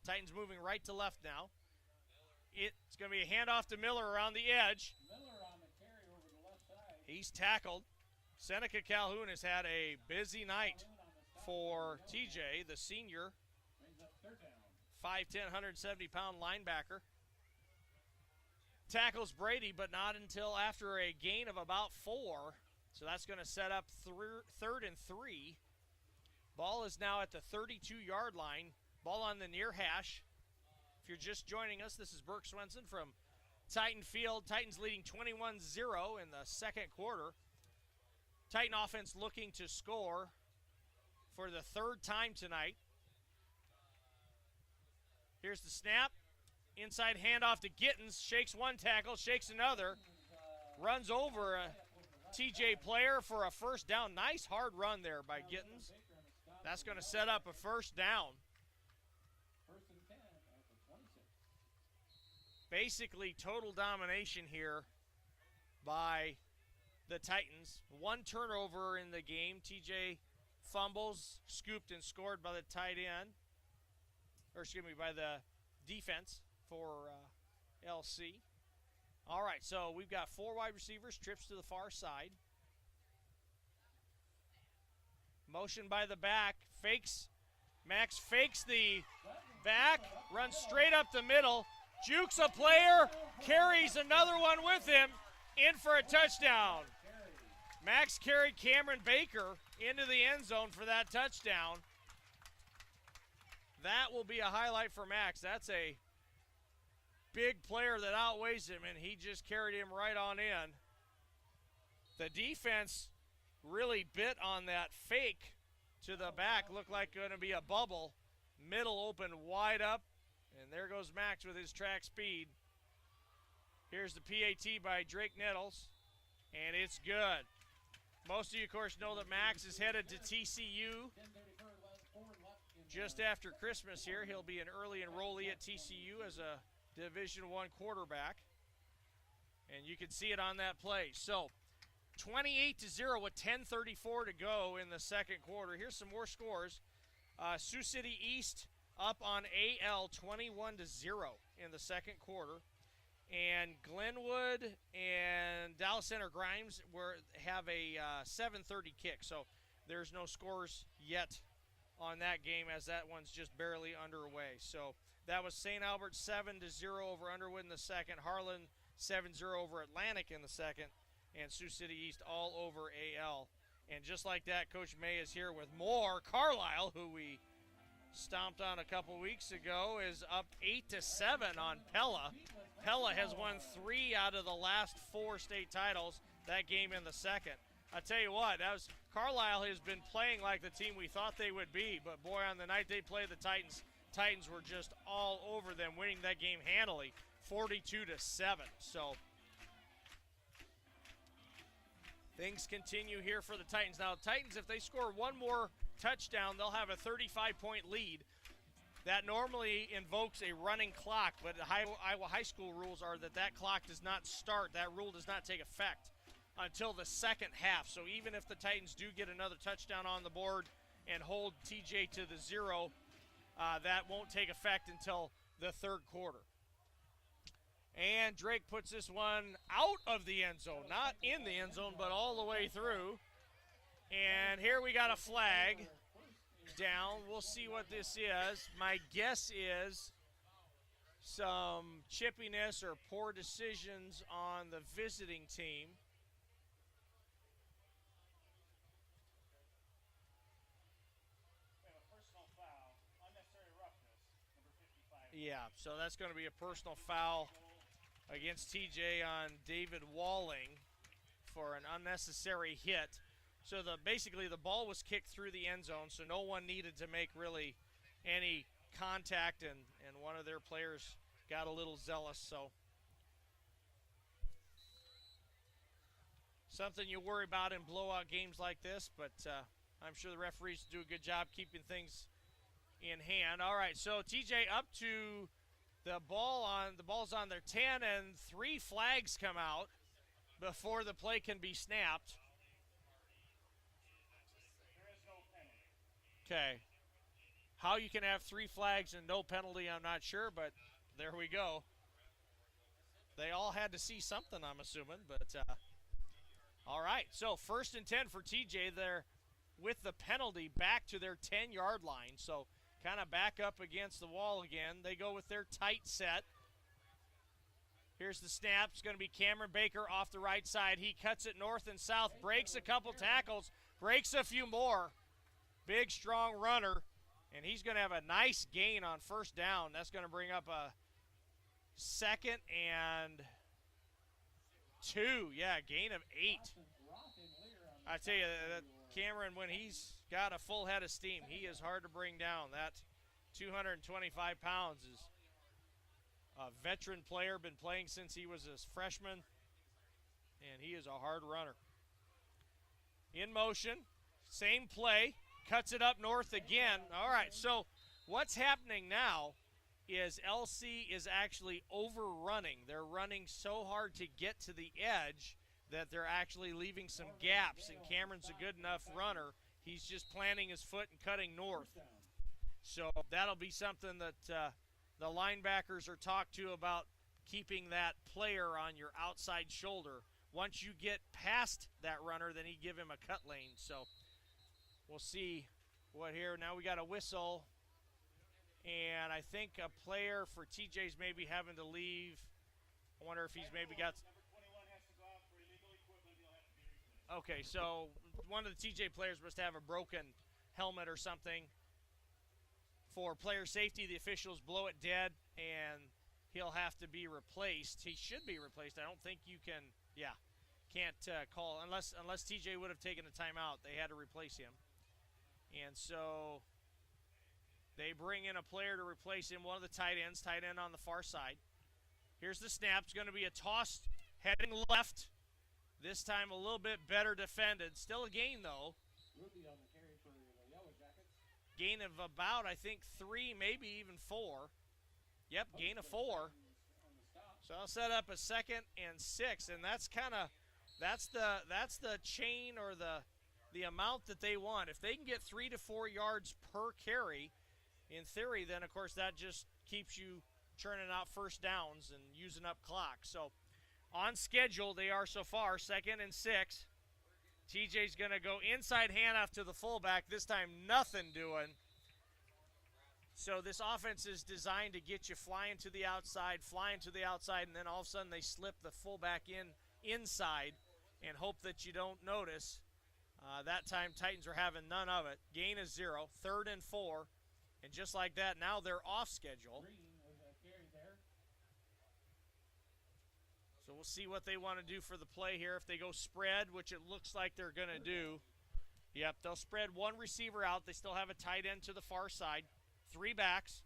Titans moving right to left now. It's going to be a handoff to Miller around the edge. Miller on the carry over the left side. He's tackled. Seneca Calhoun has had a busy night for TJ, the senior, Brings up 3rd down. 5'10", 170-pound linebacker. Tackles Brady, but not until after a gain of about 4. So that's going to set up 3rd and 3. Ball is now at the 32-yard line. Ball on the near hash. If you're just joining us, this is Burke Swenson from Titan Field. Titans leading 21-0 in the second quarter. Titan offense looking to score for the 3rd time tonight. Here's the snap. Inside handoff to Gittens. Shakes one tackle, shakes another. Runs over a TJ player for a first down. Nice hard run there by Gittens. That's going to set up a first down. 1st and 10 at the 26. Basically total domination here by the Titans. 1 turnover in the game. TJ fumbles, scooped and scored by the tight end. Or excuse me, by the defense for LC. All right, so we've got 4 wide receivers, trips to the far side. Motion by the back, fakes. Max fakes the back, runs straight up the middle, jukes a player, carries another one with him, in for a touchdown. Max carried Cameron Baker into the end zone for that touchdown. That will be a highlight for Max. That's a big player that outweighs him, and he just carried him right on in. The defense really bit on that fake to the back. Looked like going to be a bubble. Middle open wide up, and there goes Max with his track speed. Here's the PAT by Drake Nettles, and it's good. Most of you, of course, know that Max is headed to TCU just after Christmas here. He'll be an early enrollee at TCU as a Division I quarterback, and you can see it on that play. So 28-0 with 10:34 to go in the second quarter. Here's some more scores. Sioux City East up on AL 21-0 in the second quarter. And Glenwood and Dallas Center Grimes have a 7:30 kick. So there's no scores yet on that game, as that one's just barely underway. So that was St. Albert 7-0 over Underwood in the second, Harlan 7-0 over Atlantic in the second, and Sioux City East all over AL. And just like that, Coach May is here with more. Carlisle, who we stomped on a couple weeks ago, is up 8-7 on Pella. Pella has won 3 out of the last 4 state titles. That game in the second. I tell you what, Carlisle has been playing like the team we thought they would be, but boy, on the night they played the Titans, Titans were just all over them, winning that game handily, 42-7. So things continue here for the Titans. Now, Titans, if they score one more touchdown, they'll have a 35-point lead. That normally invokes a running clock, but the Iowa High School rules are that clock does not start. That rule does not take effect until the second half. So even if the Titans do get another touchdown on the board and hold TJ to the 0, that won't take effect until the third quarter. And Drake puts this one out of the end zone. Not in the end zone, but all the way through. And here we got a flag down. We'll see what this is. My guess is some chippiness or poor decisions on the visiting team. Yeah, so that's going to be a personal foul against TJ on David Walling for an unnecessary hit. So basically the ball was kicked through the end zone, so no one needed to make really any contact, and one of their players got a little zealous. So something you worry about in blowout games like this, but I'm sure the referees do a good job keeping things in hand. All right, so TJ up to the ball's on their 10, and 3 flags come out before the play can be snapped. Okay. How you can have 3 flags and no penalty, I'm not sure, but there we go. They all had to see something, I'm assuming, but all right. So 1st and 10 for TJ. They're with the penalty back to their 10-yard line. So kind of back up against the wall again. They go with their tight set. Here's the snap. It's going to be Cameron Baker off the right side. He cuts it north and south, breaks a couple tackles, breaks a few more. Big, strong runner, and he's going to have a nice gain on 1st down. That's going to bring up a 2nd and 2. Yeah, gain of 8. I tell you, that Cameron, when he's got a full head of steam, he is hard to bring down. That 225 pounds is a veteran player, been playing since he was a freshman, and he is a hard runner. In motion, same play, cuts it up north again. All right, so what's happening now is LC is actually overrunning. They're running so hard to get to the edge that they're actually leaving some gaps, and Cameron's a good enough runner. He's just planting his foot and cutting north. So that'll be something that the linebackers are talked to about, keeping that player on your outside shoulder. Once you get past that runner, then you give him a cut lane. So we'll see what here. Now we got a whistle, and I think a player for TJ's maybe having to leave. I wonder if he's maybe got. Okay, so one of the TJ players must have a broken helmet or something. For player safety, the officials blow it dead, and he'll have to be replaced. He should be replaced. I don't think you can, can't call, unless TJ would have taken a timeout. They had to replace him. And so they bring in a player to replace him, one of the tight ends on the far side. Here's the snap. It's going to be a toss heading left. This time a little bit better defended. Still a gain, though. Ruby on the carry for the Yellow Jackets. Gain of about, I think, 3, maybe even 4. Yep, gain of 4. So I'll set up a 2nd and 6, and that's the chain, or the amount that they want. If they can get 3 to 4 yards per carry, in theory, then of course that just keeps you churning out first downs and using up clock. So on schedule, they are so far 2nd and 6. TJ's going to go inside handoff to the fullback. This time, nothing doing. So this offense is designed to get you flying to the outside, and then all of a sudden they slip the fullback inside and hope that you don't notice. That time, Titans are having none of it. Gain is 0, 3rd and 4. And just like that, now they're off schedule. So we'll see what they want to do for the play here. If they go spread, which it looks like they're going to do. Yep, they'll spread one receiver out. They still have a tight end to the far side. 3 backs.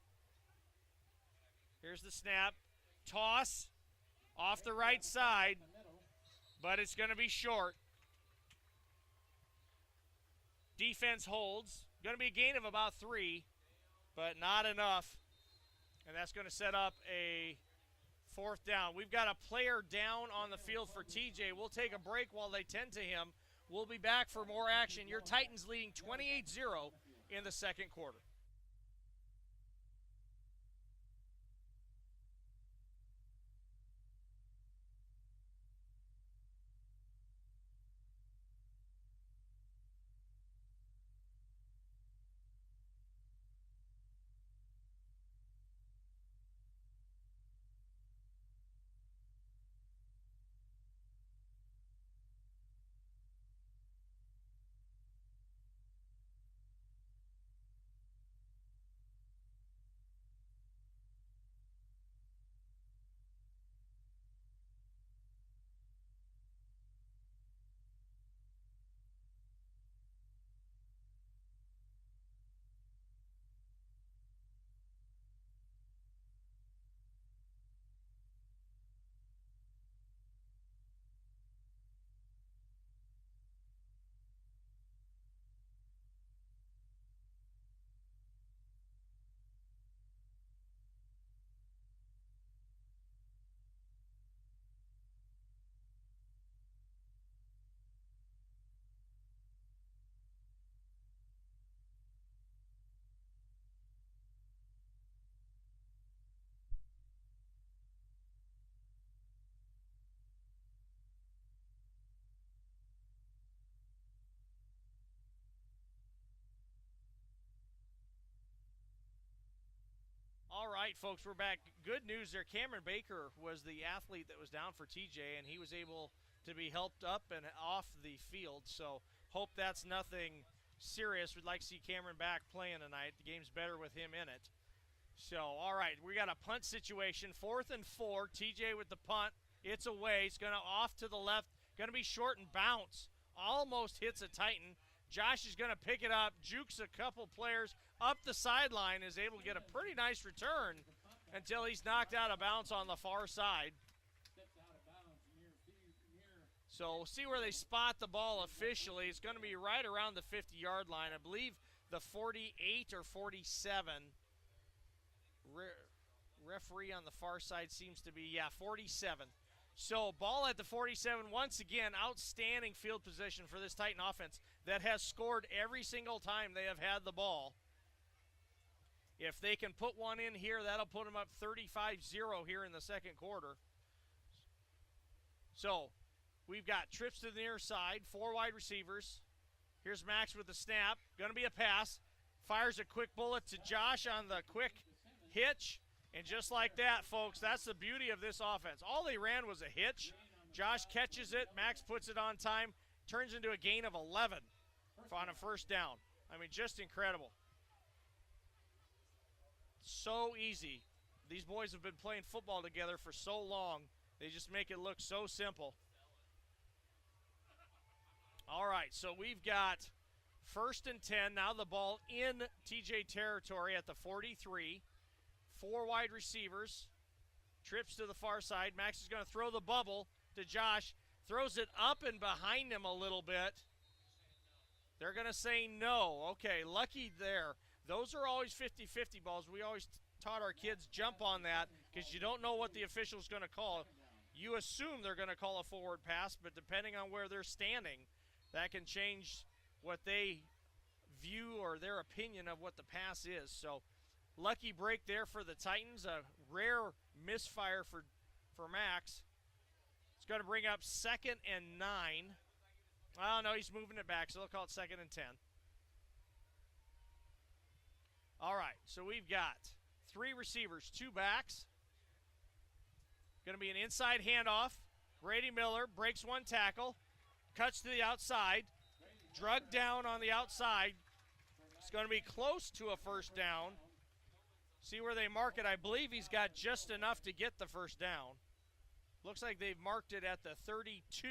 Here's the snap. Toss off the right side, but it's going to be short. Defense holds. Going to be a gain of about 3, but not enough. And that's going to set up a 4th down. We've got a player down on the field for TJ. We'll take a break while they tend to him. We'll be back for more action. Your Titans leading 28-0 in the 2nd quarter. All right, folks, we're back. Good news there. Cameron Baker was the athlete that was down for TJ, and he was able to be helped up and off the field. So hope that's nothing serious. We'd like to see Cameron back playing tonight. The game's better with him in it. So, all right, we got a punt situation. 4th and 4. TJ with the punt. It's away. It's going to off to the left. Going to be short and bounce. Almost hits a Titan. Josh is going to pick it up, jukes a couple players up the sideline, is able to get a pretty nice return until he's knocked out of bounds on the far side. So we'll see where they spot the ball officially. It's going to be right around the 50-yard line. I believe the 48 or 47. Referee on the far side seems to be, 47. So ball at the 47. Once again, outstanding field position for this Titan offense that has scored every single time they have had the ball. If they can put one in here, that'll put them up 35-0 here in the 2nd quarter. So we've got trips to the near side, 4 wide receivers. Here's Max with the snap. Going to be a pass. Fires a quick bullet to Josh on the quick hitch. And just like that, folks, that's the beauty of this offense. All they ran was a hitch. Josh catches it. Max puts it on time. Turns into a gain of 11 on a 1st down. I mean, just incredible. So easy. These boys have been playing football together for so long. They just make it look so simple. All right, so we've got 1st and 10. Now the ball in TJ territory at the 43. 4 wide receivers. Trips to the far side. Max is going to throw the bubble to Josh. Throws it up and behind him a little bit. They're going to say no. Okay, lucky there. Those are always 50-50 balls. We always taught our kids jump on that because you don't know what the official's going to call. You assume they're going to call a forward pass, but depending on where they're standing, that can change what they view or their opinion of what the pass is. So lucky break there for the Titans. A rare misfire for Max. It's going to bring up 2nd and 9. Oh, no, he's moving it back, so they'll call it 2nd and 10. All right, so we've got 3 receivers, 2 backs. Going to be an inside handoff. Grady Miller breaks 1 tackle, cuts to the outside, drug down on the outside. It's going to be close to a first down. See where they mark it. I believe he's got just enough to get the first down. Looks like they've marked it at the 32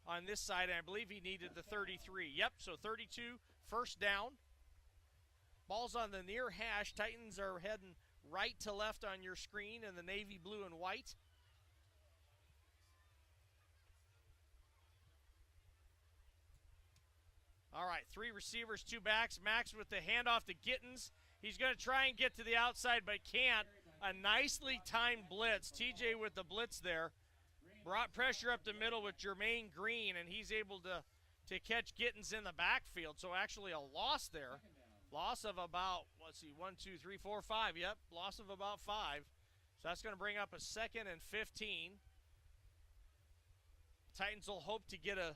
on this side, and I believe he needed the 33. Yep, so 32, first down. Ball's on the near hash. Titans are heading right to left on your screen in the navy blue and white. All right, 3 receivers, 2 backs. Max with the handoff to Gittens. He's going to try and get to the outside, but can't. A nicely timed blitz. TJ with the blitz there. Brought pressure up the middle with Jermaine Green, and he's able to catch Gittens in the backfield. So actually a loss there. Loss of about, let's see, 1, 2, 3, 4, 5. Yep, loss of about 5. So that's going to bring up a 2nd and 15. Titans will hope to get a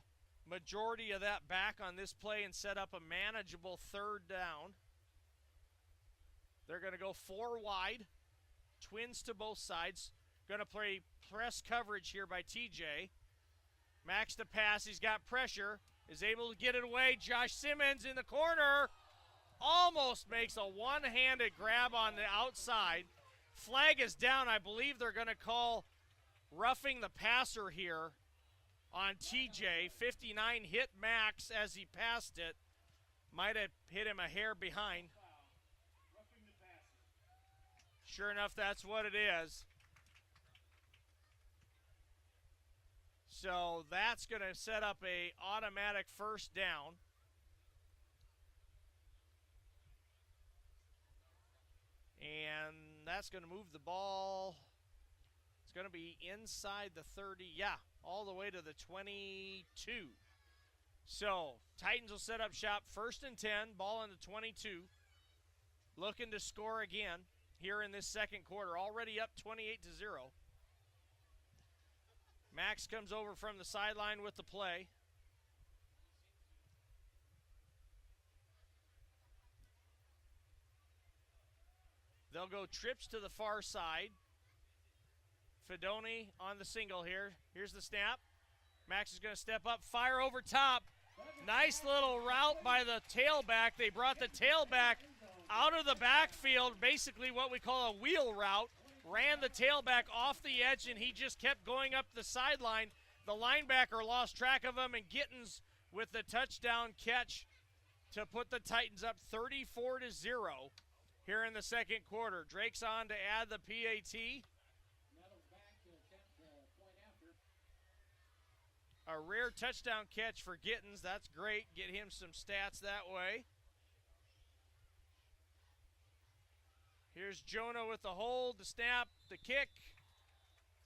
majority of that back on this play and set up a manageable 3rd down. They're going to go 4 wide. Twins to both sides. Going to play press coverage here by TJ. Max to pass. He's got pressure. Is able to get it away. Josh Simmons in the corner. Almost makes a one-handed grab on the outside. Flag is down. I believe they're going to call roughing the passer here on TJ. 59 hit Max as he passed it. Might have hit him a hair behind. Sure enough, that's what it is. So that's going to set up a automatic first down. And that's going to move the ball. It's going to be inside the 30. Yeah, all the way to the 22. So Titans will set up shop 1st and 10. Ball on the 22. Looking to score again here in this 2nd quarter. Already up 28-0. Max comes over from the sideline with the play. They'll go trips to the far side. Fedoni on the single here. Here's the snap. Max is going to step up, fire over top. Nice little route by the tailback. They brought the tailback out of the backfield, basically what we call a wheel route. Ran the tailback off the edge, and he just kept going up the sideline. The linebacker lost track of him, and Gittens with the touchdown catch to put the Titans up 34-0 here in the 2nd quarter. Drake's on to add the PAT. A rare touchdown catch for Gittens. That's great. Get him some stats that way. Here's Jonah with the hold, the snap, the kick.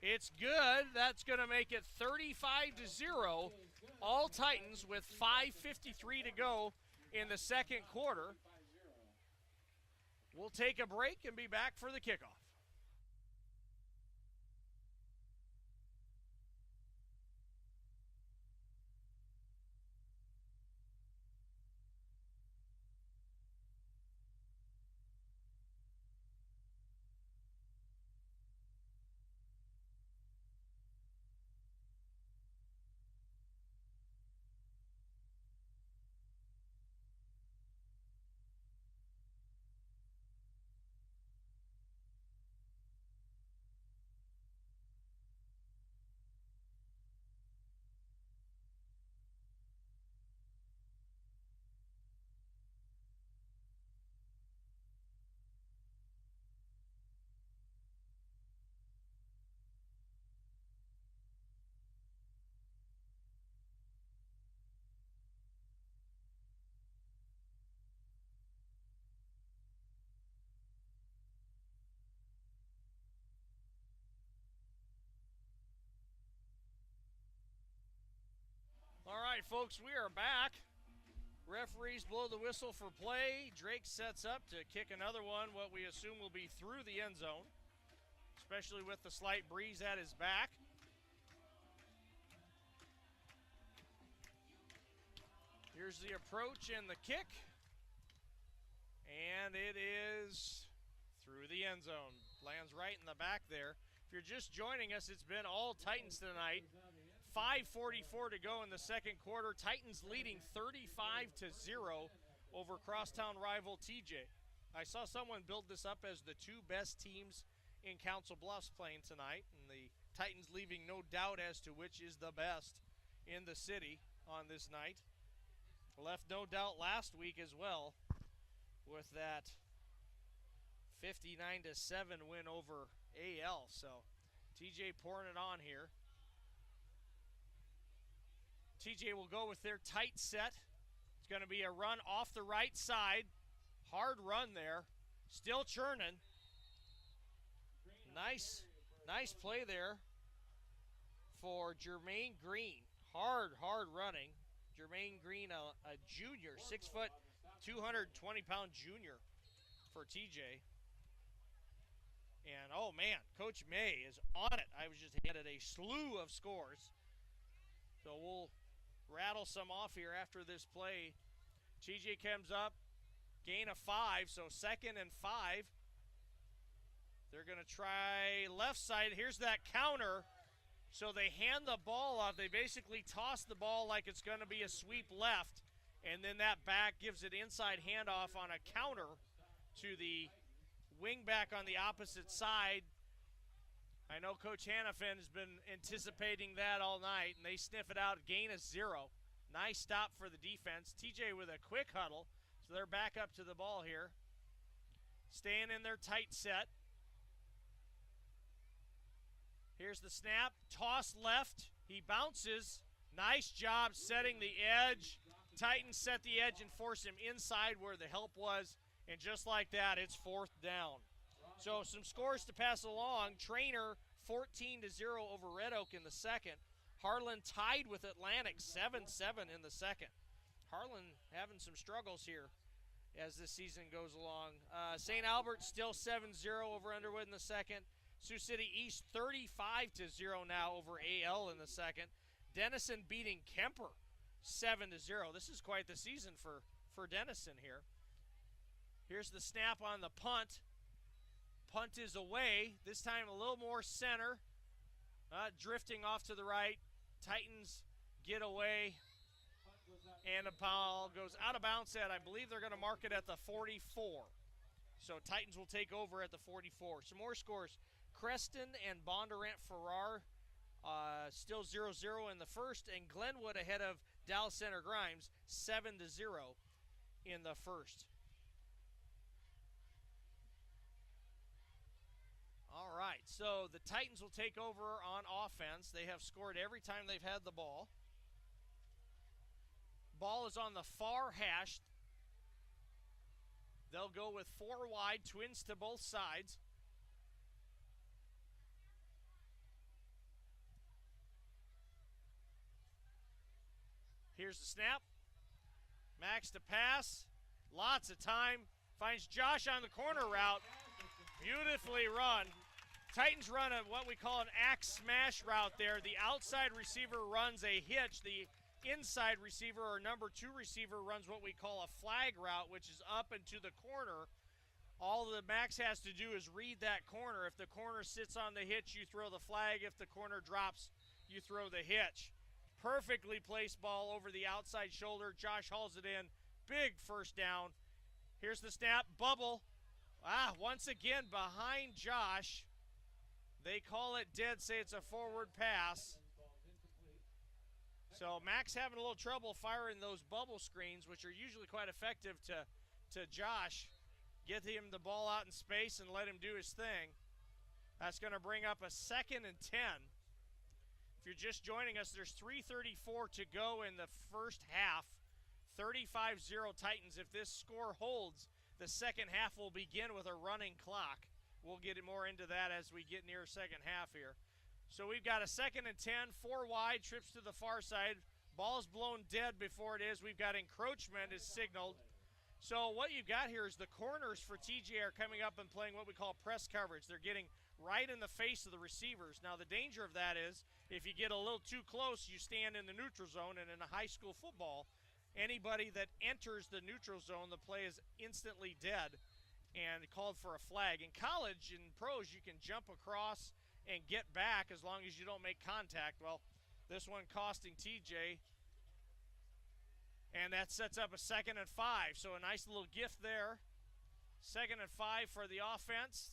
It's good. That's going to make it 35-0. All Titans with 5:53 to go in the 2nd quarter. We'll take a break and be back for the kickoff. All right, folks, we are back. Referees blow the whistle for play. Drake sets up to kick another one, what we assume will be through the end zone, especially with the slight breeze at his back. Here's the approach and the kick. And it is through the end zone. Lands right in the back there. If you're just joining us, it's been all Titans tonight. 5:44 to go in the second quarter. Titans leading 35-0 over crosstown rival TJ. I saw someone build this up as the two best teams in Council Bluffs playing tonight, and the Titans leaving no doubt as to which is the best in the city on this night. Left no doubt last week as well with that 59-7 win over AL. So TJ pouring it on here. TJ will go with their tight set. It's going to be a run off the right side. Hard run there. Still churning. Nice play there for Jermaine Green. Hard running. Jermaine Green, a junior, 6 foot, 220-pound junior for TJ. And, oh, man, Coach May is on it. I was just handed a slew of scores. So we'll rattle some off here after this play. TJ comes up, gain of 5, so 2nd and 5. They're going to try left side. Here's that counter. So they hand the ball off. They basically toss the ball like it's going to be a sweep left, and then that back gives it inside handoff on a counter to the wing back on the opposite side. I know Coach Hannafin has been anticipating that all night, and they sniff it out. Gain of 0. Nice stop for the defense. TJ with a quick huddle, so they're back up to the ball here. Staying in their tight set. Here's the snap. Toss left. He bounces. Nice job setting the edge. Titans set the edge and force him inside where the help was, and just like that, it's 4th down. So some scores to pass along. Trainer 14-0 over Red Oak in the second. Harlan tied with Atlantic 7-7 in the second. Harlan having some struggles here as this season goes along. St. Albert still 7-0 over Underwood in the second. Sioux City East 35-0 now over AL in the second. Denison beating Kemper 7-0. This is quite the season for Denison here. Here's the snap on the punt. Punt is away. This time a little more center. Drifting off to the right. Titans get away. And the ball goes out of bounds at, I believe they're going to mark it at the 44. So Titans will take over at the 44. Some more scores. Creston and Bondurant Farrar still 0-0 in the first, and Glenwood ahead of Dallas Center Grimes 7-0 in the first. All right, so the Titans will take over on offense. They have scored every time they've had the ball. Ball is on the far hash. They'll go with 4 wide, twins to both sides. Here's the snap. Max to pass. Lots of time. Finds Josh on the corner route. Beautifully run. Titans run what we call an axe smash route there. The outside receiver runs a hitch. The inside receiver or number 2 receiver runs what we call a flag route, which is up and to the corner. All the Max has to do is read that corner. If the corner sits on the hitch, you throw the flag. If the corner drops, you throw the hitch. Perfectly placed ball over the outside shoulder. Josh hauls it in. Big first down. Here's the snap. Bubble. Once again behind Josh. They call it dead, say it's a forward pass. So Max having a little trouble firing those bubble screens, which are usually quite effective to Josh. Get him the ball out in space and let him do his thing. That's going to bring up a 2nd and 10. If you're just joining us, there's 3:34 to go in the first half. 35-0 Titans. If this score holds, the second half will begin with a running clock. We'll get more into that as we get near second half here. So we've got a 2nd and 10, 4 wide, trips to the far side. Ball's blown dead before it is. We've got encroachment is signaled. So what you've got here is the corners for TJ are coming up and playing what we call press coverage. They're getting right in the face of the receivers. Now the danger of that is if you get a little too close, you stand in the neutral zone, and in a high school football, anybody that enters the neutral zone, the play is instantly dead and called for a flag. In college, in pros, you can jump across and get back as long as you don't make contact. Well, this one costing TJ. And that sets up a 2nd and 5. So a nice little gift there. 2nd and 5 for the offense.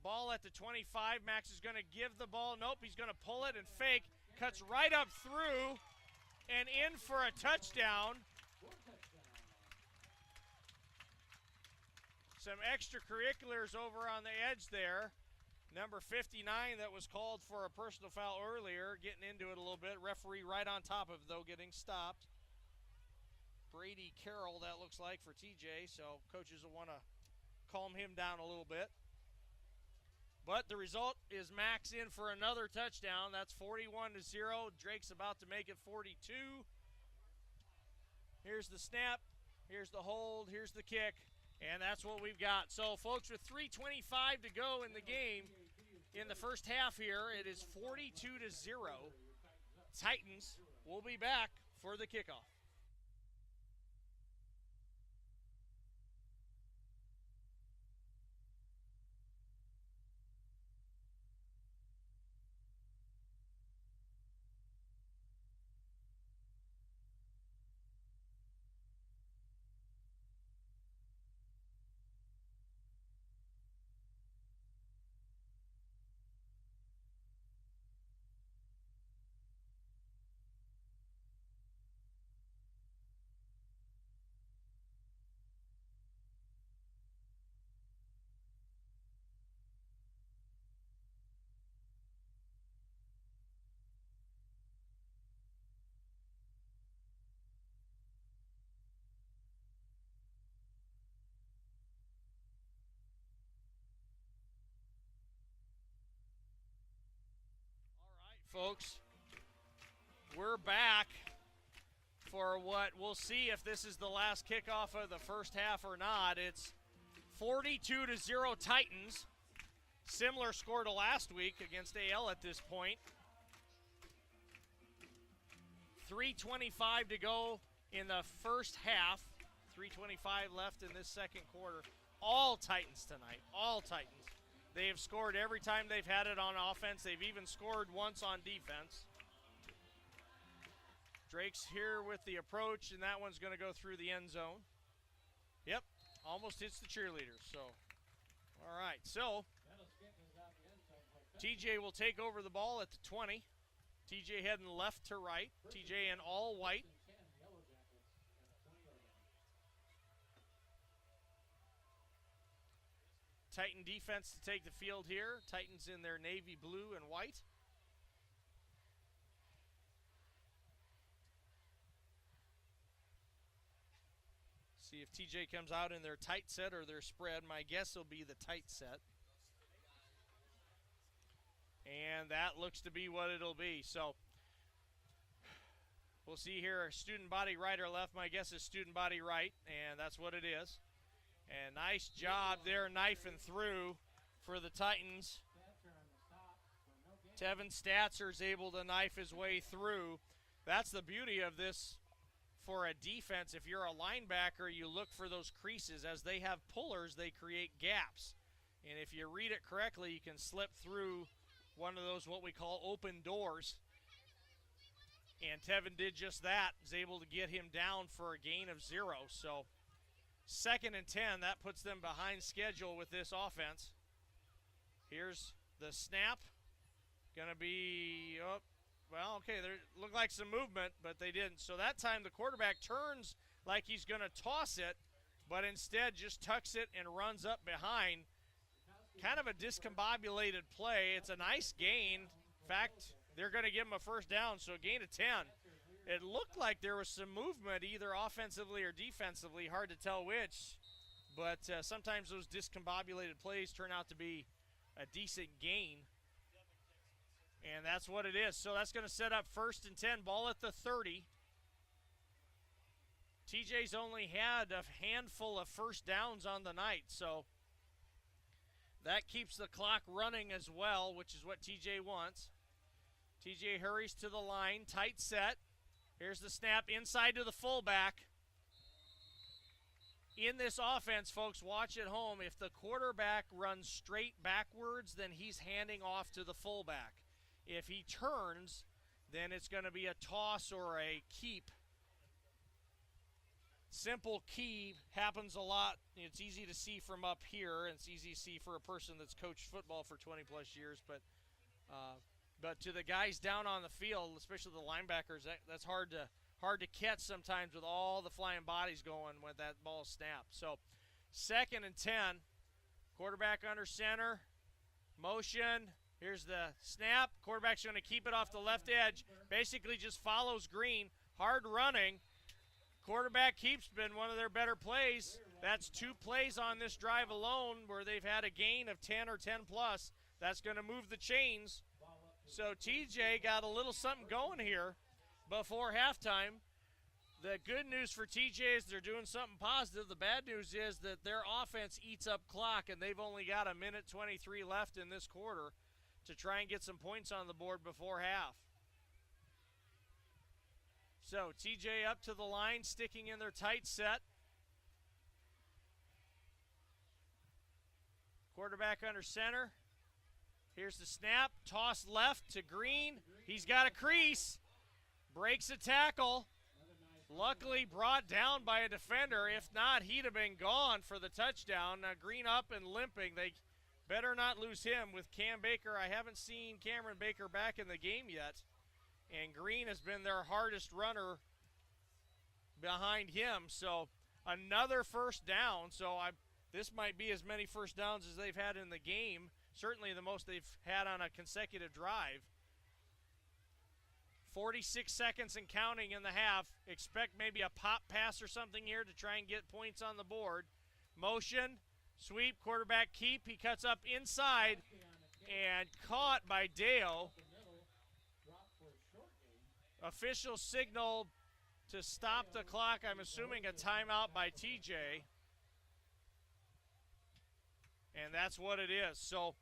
Ball at the 25. Max is going to give the ball. Nope, he's going to pull it and fake. Cuts right up through and in for a touchdown. Some extracurriculars over on the edge there. Number 59 that was called for a personal foul earlier, getting into it a little bit. Referee right on top of it, though, getting stopped. Brady Carroll, that looks like, for TJ, so coaches will want to calm him down a little bit. But the result is Max in for another touchdown. That's 41-0. Drake's about to make it 42. Here's the snap. Here's the hold. Here's the kick. And that's what we've got. So, folks, with 3:25 to go in the game, in the first half here, it is 42-0. Titans will be back for the kickoff. Folks, we're back for what we'll see if this is the last kickoff of the first half or not. It's 42-0 Titans. Similar score to last week against AL at this point. 3:25 to go in the first half. 3:25 left in this second quarter. All Titans tonight, all Titans. They have scored every time they've had it on offense. They've even scored once on defense. Drake's here with the approach, and that one's going to go through the end zone. Yep, almost hits the cheerleaders. So, all right. So, TJ will take over the ball at the 20. TJ heading left to right. TJ in all white. Titan defense to take the field here. Titans in their navy blue and white. See if TJ comes out in their tight set or their spread. My guess will be the tight set. And that looks to be what it'll be. So we'll see here, student body right or left. My guess is student body right, and that's what it is. And nice job there knifing through for the Titans. Tevin Statzer is able to knife his way through. That's the beauty of this for a defense. If you're a linebacker, you look for those creases. As they have pullers, they create gaps. And if you read it correctly, you can slip through one of those what we call open doors. And Tevin did just that. Was able to get him down for a gain of 0. So 2nd and 10, that puts them behind schedule with this offense. Here's the snap. Gonna be, well, okay, there looked like some movement, but they didn't. So that time the quarterback turns like he's gonna toss it, but instead just tucks it and runs up behind. Kind of a discombobulated play. It's a nice gain. In fact, they're gonna give him a first down, so a gain of 10. It looked like there was some movement either offensively or defensively, hard to tell which, but sometimes those discombobulated plays turn out to be a decent gain. And that's what it is. So that's going to set up 1st and 10, ball at the 30. TJ's only had a handful of first downs on the night, so that keeps the clock running as well, which is what TJ wants. TJ hurries to the line, tight set. Here's the snap inside to the fullback. In this offense, folks, watch at home. If the quarterback runs straight backwards, then he's handing off to the fullback. If he turns, then it's going to be a toss or a keep. Simple key happens a lot. It's easy to see from up here, and it's easy to see for a person that's coached football for 20-plus years. But to the guys down on the field, especially the linebackers, that's hard to catch sometimes with all the flying bodies going when that ball snapped. So 2nd and 10, quarterback under center, motion. Here's the snap. Quarterback's going to keep it off the left edge. Basically just follows Green. Hard running. Quarterback keeps been one of their better plays. That's 2 plays on this drive alone where they've had a gain of 10 or 10 plus. That's going to move the chains. So TJ got a little something going here before halftime. The good news for TJ is they're doing something positive. The bad news is that their offense eats up clock, and they've only got 1:23 left in this quarter to try and get some points on the board before half. So TJ up to the line, sticking in their tight set. Quarterback under center. Here's the snap. Toss left to Green. He's got a crease. Breaks a tackle. Luckily brought down by a defender. If not, he'd have been gone for the touchdown. Now Green up and limping. They better not lose him with Cam Baker. I haven't seen Cameron Baker back in the game yet. And Green has been their hardest runner behind him. So another first down. So this might be as many first downs as they've had in the game. Certainly the most they've had on a consecutive drive. 46 seconds and counting in the half. Expect maybe a pop pass or something here to try and get points on the board. Motion, sweep, quarterback keep. He cuts up inside and caught by Deo. Official signal to stop the clock. I'm assuming a timeout by TJ. And that's what it is. So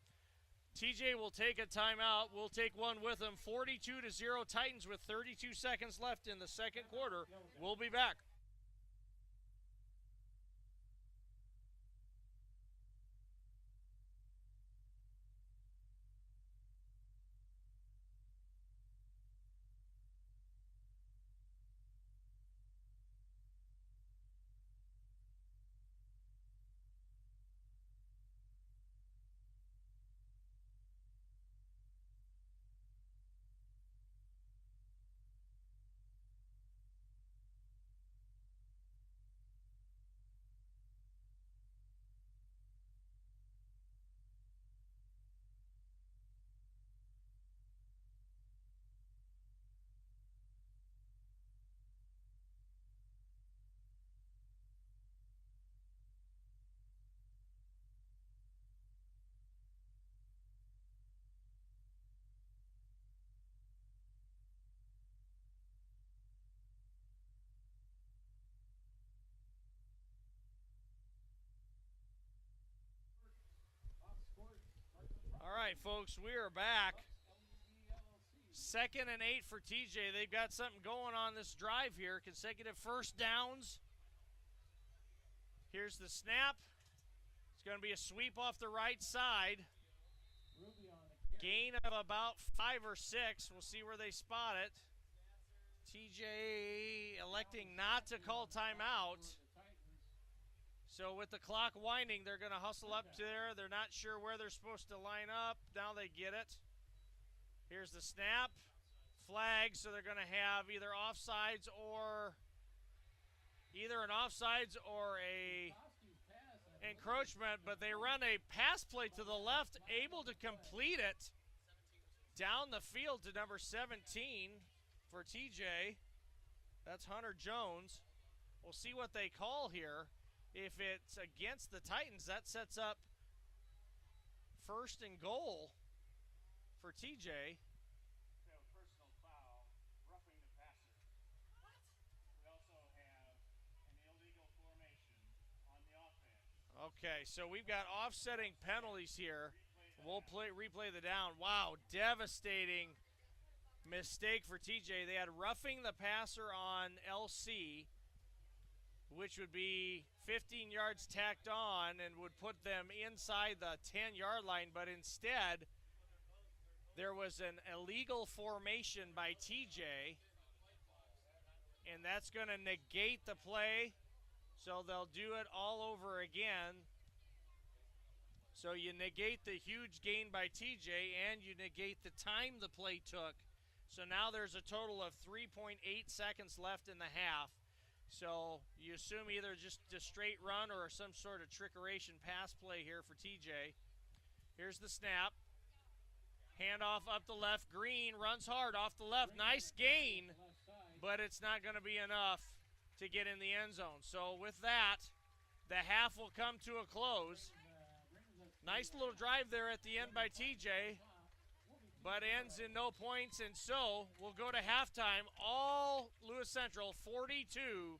TJ will take a timeout. We'll take one with him. 42-0 Titans with 32 seconds left in the second quarter. We'll be back. All right, folks, we are back. 2nd and 8 for TJ. They've got something going on this drive here. Consecutive first downs. Here's the snap. It's going to be a sweep off the right side. Gain of about 5 or 6. We'll see where they spot it. TJ electing not to call timeout. So with the clock winding, they're going to hustle up to there. They're not sure where they're supposed to line up. Now they get it. Here's the snap. Flag, so they're going to have either offsides or a encroachment, but they run a pass play to the left, able to complete it down the field to number 17 for TJ. That's Hunter Jones. We'll see what they call here. If it's against the Titans, that sets up 1st and goal for TJ. Okay, so we've got offsetting penalties here. We'll replay the down. Wow, devastating mistake for TJ. They had roughing the passer on LC, which would be 15 yards tacked on and would put them inside the 10-yard line, but instead there was an illegal formation by TJ, and that's going to negate the play, so they'll do it all over again. So you negate the huge gain by TJ, and you negate the time the play took. So now there's a total of 3.8 seconds left in the half. So you assume either just a straight run or some sort of trickeration pass play here for TJ. Here's the snap. Handoff up the left. Green runs hard off the left. Nice gain, but it's not going to be enough to get in the end zone. So with that, the half will come to a close. Nice little drive there at the end by TJ, but ends in no points, and so we'll go to halftime. All Lewis Central 42-0.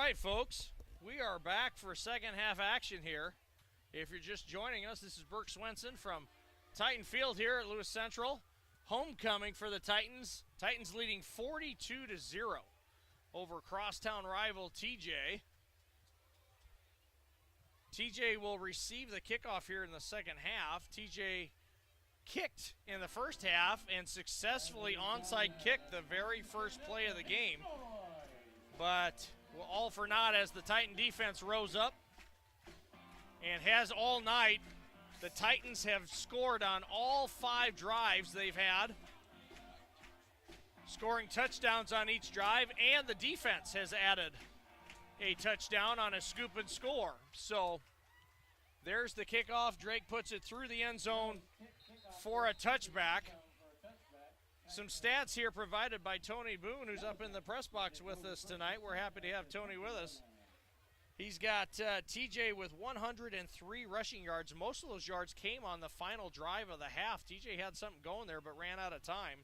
right, folks. We are back for second half action here. If you're just joining us, this is Burke Swenson from Titan Field here at Lewis Central. Homecoming for the Titans. Titans leading 42-0 over crosstown rival TJ. TJ will receive the kickoff here in the second half. TJ kicked in the first half and successfully onside kicked the very first play of the game. But all for naught as the Titan defense rose up and has all night. The Titans have scored on all 5 drives they've had, scoring touchdowns on each drive, and the defense has added a touchdown on a scoop and score. So there's the kickoff. Drake puts it through the end zone for a touchback. Some stats here provided by Tony Boone, who's up in the press box with us tonight. We're happy to have Tony with us. He's got TJ with 103 rushing yards. Most of those yards came on the final drive of the half. TJ had something going there but ran out of time.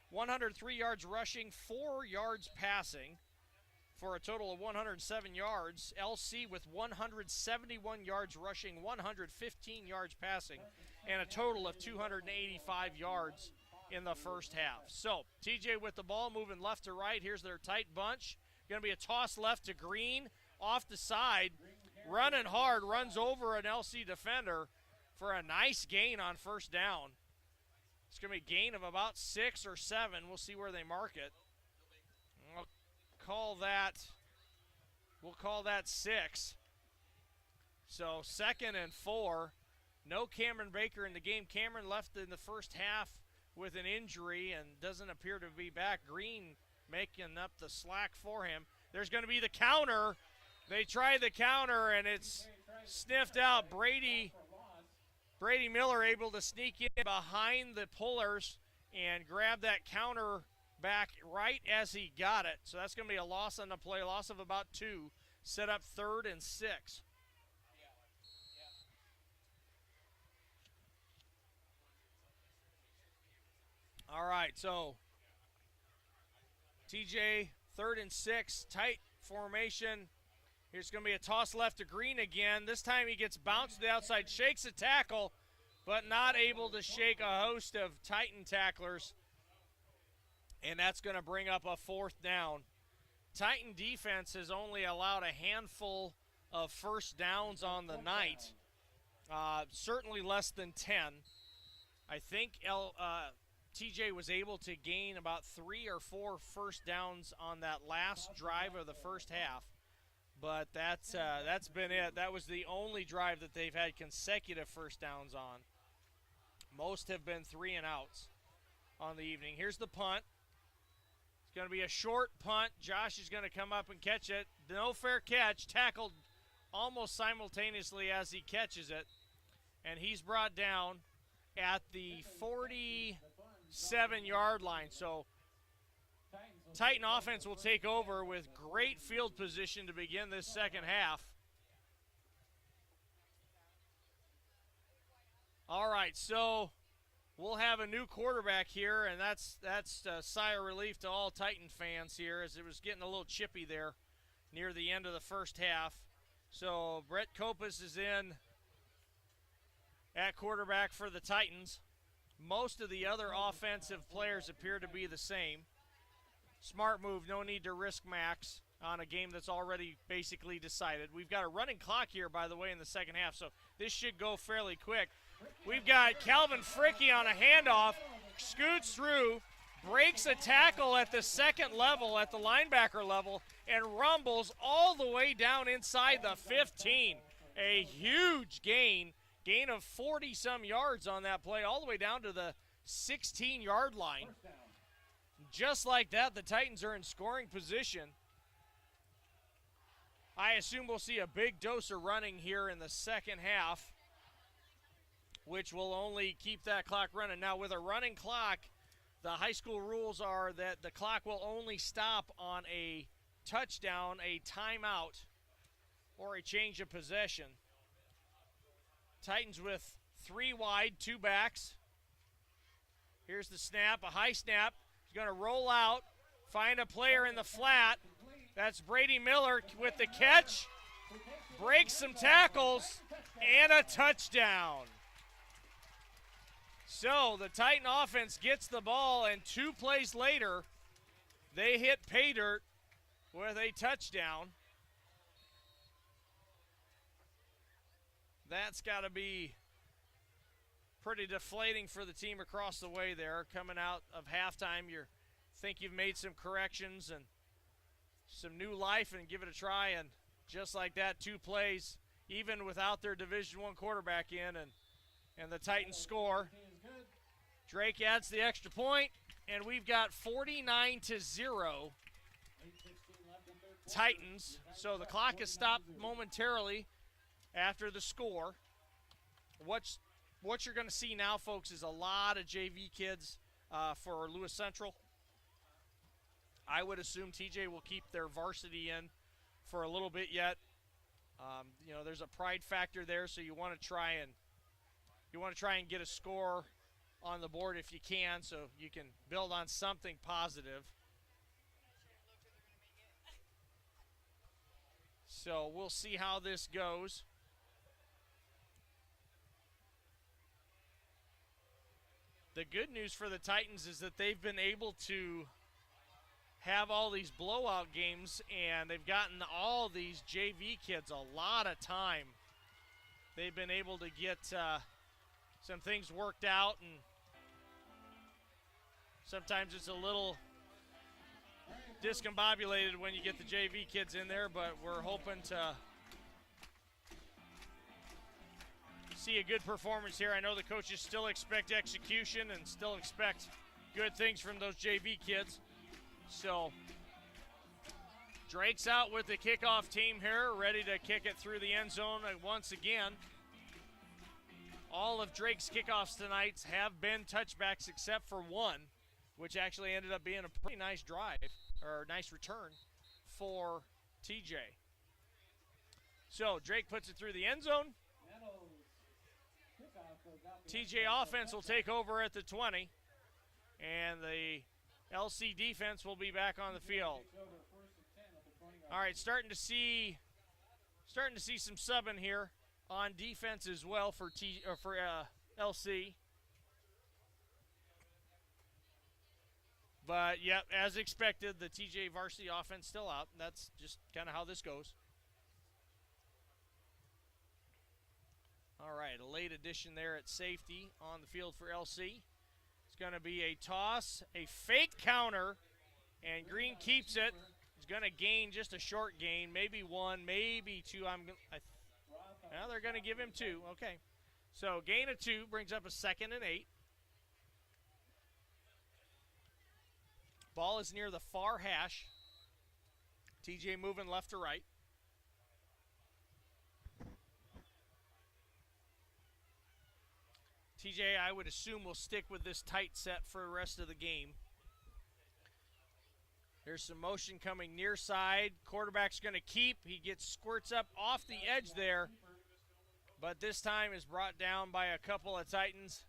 103 yards rushing, 4 yards passing for a total of 107 yards. LC with 171 yards rushing, 115 yards passing, and a total of 285 yards in the first half. So TJ with the ball moving left to right. Here's their tight bunch. Going to be a toss left to Green. Off the side, running hard, runs over an LC defender for a nice gain on first down. It's going to be a gain of about 6 or 7. We'll see where they mark it. We'll call that 6. So 2nd and 4. No Cameron Baker in the game. Cameron left in the first half with an injury and doesn't appear to be back. Green making up the slack for him. There's going to be the counter. They try the counter, and it's sniffed out. Brady Miller able to sneak in behind the pullers and grab that counter back right as he got it. So that's going to be a loss on the play, loss of about 2. Set up 3rd and 6. All right, so TJ, 3rd and 6, tight formation. Here's going to be a toss left to Green again. This time he gets bounced to the outside, shakes a tackle, but not able to shake a host of Titan tacklers. And that's going to bring up a 4th down. Titan defense has only allowed a handful of first downs on the night. Certainly less than 10. I think TJ was able to gain about 3 or 4 first downs on that last drive of the first half. But that's been it. That was the only drive that they've had consecutive first downs on. Most have been 3 and outs on the evening. Here's the punt. It's going to be a short punt. Josh is going to come up and catch it. No fair catch. Tackled almost simultaneously as he catches it. And he's brought down at the 47-yard line. So Titan offense will take over with great field position to begin this second half. All right, so we'll have a new quarterback here, and that's a sigh of relief to all Titan fans here, as it was getting a little chippy there near the end of the first half. So Brett Copas is in at quarterback for the Titans. Most of the other offensive players appear to be the same. Smart move, no need to risk Max on a game that's already basically decided. We've got a running clock here, by the way, in the second half, so this should go fairly quick. We've got Calvin Fricke on a handoff, scoots through, breaks a tackle at the second level, at the linebacker level, and rumbles all the way down inside the 15. A huge gain of 40-some yards on that play, all the way down to the 16-yard line. Just like that, the Titans are in scoring position. I assume we'll see a big dose of running here in the second half, which will only keep that clock running. Now, with a running clock, the high school rules are that the clock will only stop on a touchdown, a timeout, or a change of possession. Titans with 3 wide, 2 backs. Here's the snap, a high snap. He's going to roll out, find a player in the flat, That's Brady Miller with the catch, breaks some tackles, and a touchdown. So the Titan offense gets the ball, and 2 plays later, they hit pay dirt with a touchdown. That's got to be pretty deflating for the team across the way there. Coming out of halftime, you think you've made some corrections and some new life and give it a try, and just like that, 2 plays, even without their Division I quarterback in, and the Titans score. Drake adds the extra point, and we've got 49-0 Titans. So the clock has stopped momentarily after the score. What you're going to see now, folks, is a lot of JV kids for Lewis Central. I would assume TJ will keep their varsity in for a little bit yet. There's a pride factor there, so you want to try and get a score on the board if you can, so you can build on something positive. So we'll see how this goes. The good news for the Titans is that they've been able to have all these blowout games, and they've gotten all these JV kids a lot of time. They've been able to get some things worked out, and sometimes it's a little discombobulated when you get the JV kids in there, but we're hoping to see a good performance here. I know the coaches still expect execution and still expect good things from those JV kids. So Drake's out with the kickoff team here, ready to kick it through the end zone once again. All of Drake's kickoffs tonight have been touchbacks except for one, which actually ended up being a pretty nice drive, or nice return for TJ. So Drake puts it through the end zone. TJ offense will take over at the 20, and the LC defense will be back on the field. All right, starting to see some subbing here on defense as well for LC. But yep, as expected, the TJ varsity offense still out. That's just kind of how this goes. All right, a late addition there at safety on the field for LC. It's going to be a toss, a fake counter, and Green keeps it. He's going to gain just a short gain, maybe 1, maybe 2. Now they're going to give him 2. Okay, so gain of 2 brings up a 2nd and 8. Ball is near the far hash. TJ moving left to right. TJ, I would assume, will stick with this tight set for the rest of the game. There's some motion coming near side. Quarterback's going to keep. He squirts up off the edge there, but this time is brought down by a couple of Titans.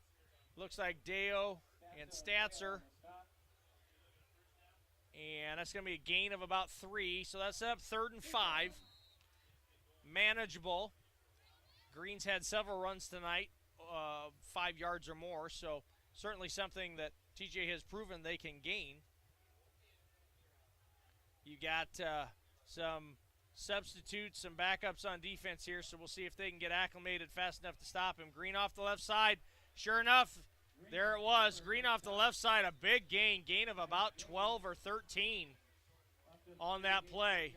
Looks like Deo and Statzer. And that's going to be a gain of about 3, so that's up 3rd and 5. Manageable. Green's had several runs tonight, 5 yards or more, so certainly something that TJ has proven they can gain. You got some substitutes, some backups on defense here, so we'll see if they can get acclimated fast enough to stop him. Green off the left side. Sure enough, there it was. Green off the left side, a big gain of about 12 or 13 on that play.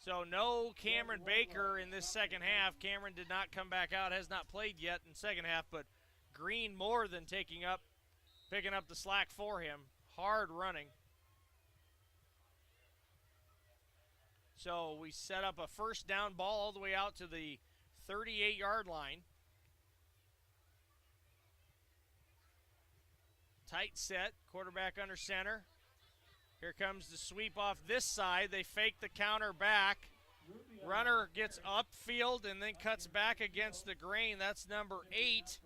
So no Cameron Baker in this second half. Cameron did not come back out, has not played yet in second half, but Green more than picking up the slack for him. Hard running. So we set up a first down ball all the way out to the 38-yard line. Tight set, quarterback under center. Here comes the sweep off this side. They fake the counter back. Runner gets upfield and then cuts back against the grain. That's number 8,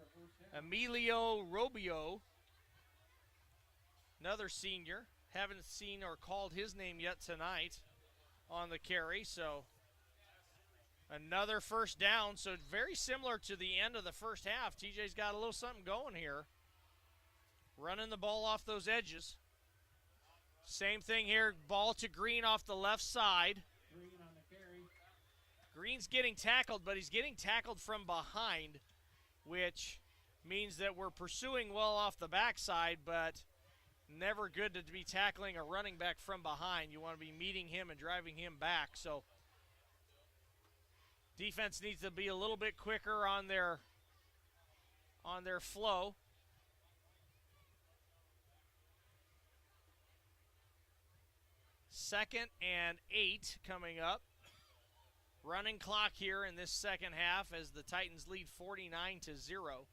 Emilio Robio. Another senior. Haven't seen or called his name yet tonight on the carry, so another first down. So very similar to the end of the first half. TJ's got a little something going here. Running the ball off those edges. Same thing here, ball to Green off the left side. Green on the carry. Green's getting tackled, but he's getting tackled from behind, which means that we're pursuing well off the backside, but never good to be tackling a running back from behind. You want to be meeting him and driving him back. So defense needs to be a little bit quicker on their flow. Second and 8 coming up. Running clock here in this second half as the Titans lead 49-0.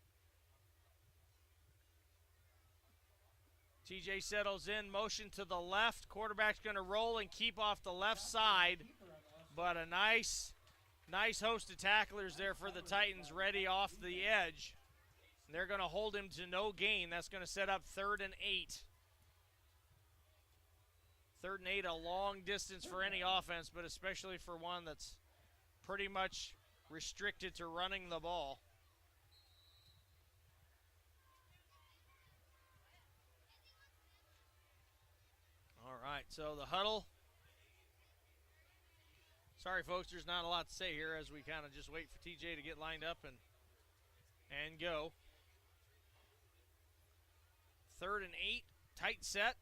TJ settles in, motion to the left. Quarterback's going to roll and keep off the left side. But a nice host of tacklers there for the Titans ready off the edge. And they're going to hold him to no gain. That's going to set up 3rd and 8. 3rd and 8, a long distance for any offense, but especially for one that's pretty much restricted to running the ball. All right, so the huddle. Sorry, folks, there's not a lot to say here as we kind of just wait for TJ to get lined up and go. 3rd and 8, tight set.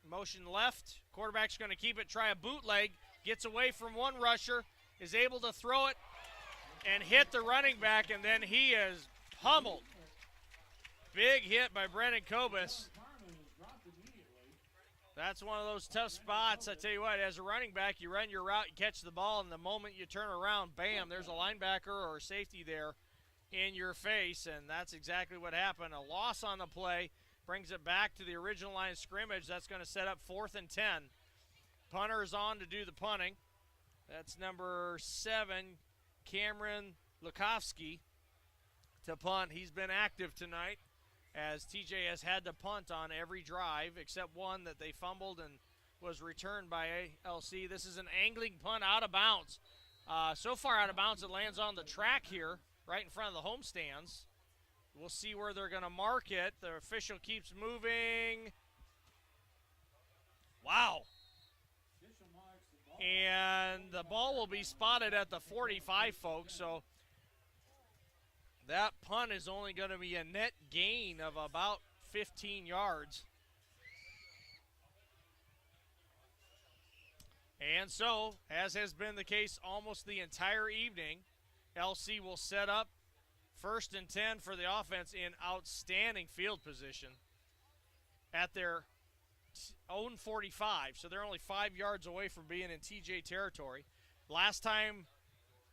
Motion left. Quarterback's going to keep it, try a bootleg. Gets away from one rusher, is able to throw it and hit the running back, and then he is pummeled. Big hit by Brennan Kobus. That's one of those tough spots. I tell you what, as a running back, you run your route, you catch the ball, and the moment you turn around, bam, there's a linebacker or a safety there in your face, and that's exactly what happened. A loss on the play brings it back to the original line of scrimmage. That's going to set up 4th and 10. Punter is on to do the punting. That's number 7, Cameron Lukowski, to punt. He's been active tonight as TJ has had to punt on every drive except one that they fumbled and was returned by LC. This is an angling punt out of bounds. So far out of bounds, it lands on the track here, right in front of the home stands. We'll see where they're going to mark it. The official keeps moving. Wow. And the ball will be spotted at the 45, folks. So that punt is only going to be a net gain of about 15 yards. And so, as has been the case almost the entire evening, LC will set up 1st and 10 for the offense in outstanding field position at their own 45. So they're only 5 yards away from being in TJ territory. Last time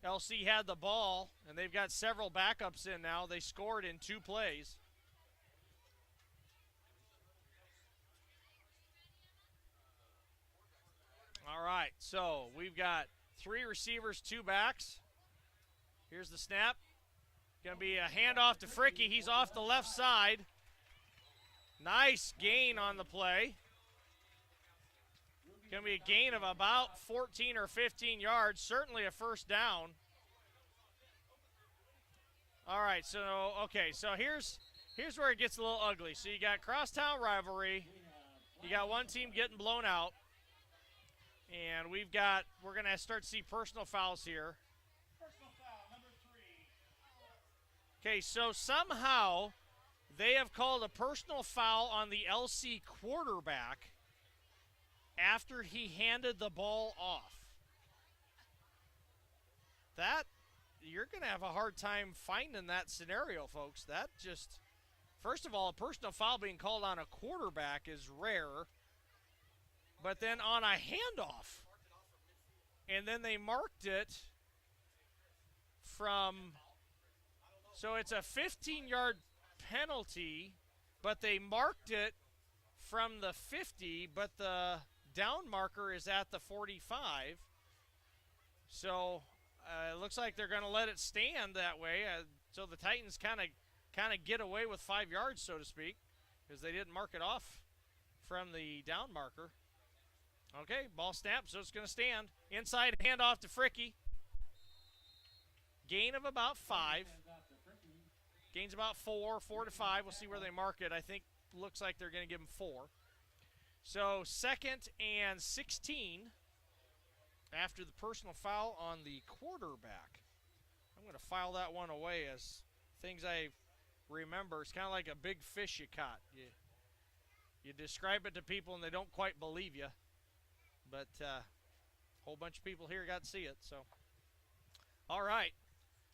LC had the ball, and they've got several backups in now, they scored in 2 plays. All right, so we've got 3 receivers, 2 backs. Here's the snap. Going to be a handoff to Fricky. He's off the left side. Nice gain on the play. Going to be a gain of about 14 or 15 yards. Certainly a first down. All right, so, okay, so here's where it gets a little ugly. So you got crosstown rivalry. You got one team getting blown out. And we're going to start to see personal fouls here. Okay, so somehow they have called a personal foul on the LC quarterback after he handed the ball off. That, you're going to have a hard time finding that scenario, folks. That just, first of all, a personal foul being called on a quarterback is rare. But then on a handoff, and then they marked it from, so it's a 15-yard penalty, but they marked it from the 50, but the down marker is at the 45. So it looks like they're going to let it stand that way. So the Titans kind of get away with 5 yards, so to speak, because they didn't mark it off from the down marker. Okay, ball snapped, so it's going to stand. Inside handoff to Fricky. Gain of about 5. Gains about 4 to 5. We'll see where they mark it. I think looks like they're going to give him 4. So 2nd and 16 after the personal foul on the quarterback. I'm going to file that one away as things I remember. It's kind of like a big fish you caught. You describe it to people and they don't quite believe you. But a whole bunch of people here got to see it. So, all right.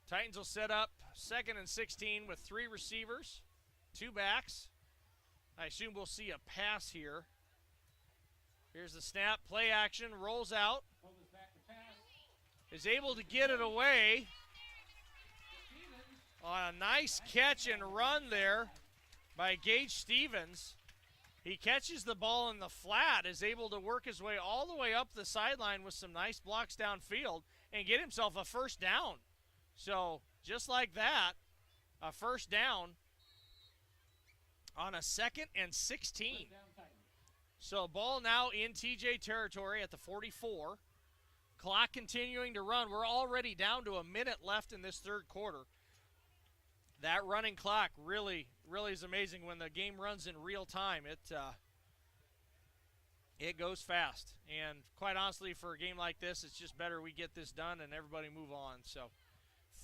Titans will set up 2nd and 16 with 3 receivers, 2 backs. I assume we'll see a pass here. Here's the snap, play action, rolls out. Is able to get it away on a nice catch and run there by Gage Stevens. He catches the ball in the flat, is able to work his way all the way up the sideline with some nice blocks downfield and get himself a first down. So just like that, a first down on a 2nd and 16. So ball now in TJ territory at the 44. Clock continuing to run. We're already down to a minute left in this third quarter. That running clock really is amazing. When the game runs in real time, it goes fast. And quite honestly, for a game like this, it's just better we get this done and everybody move on. So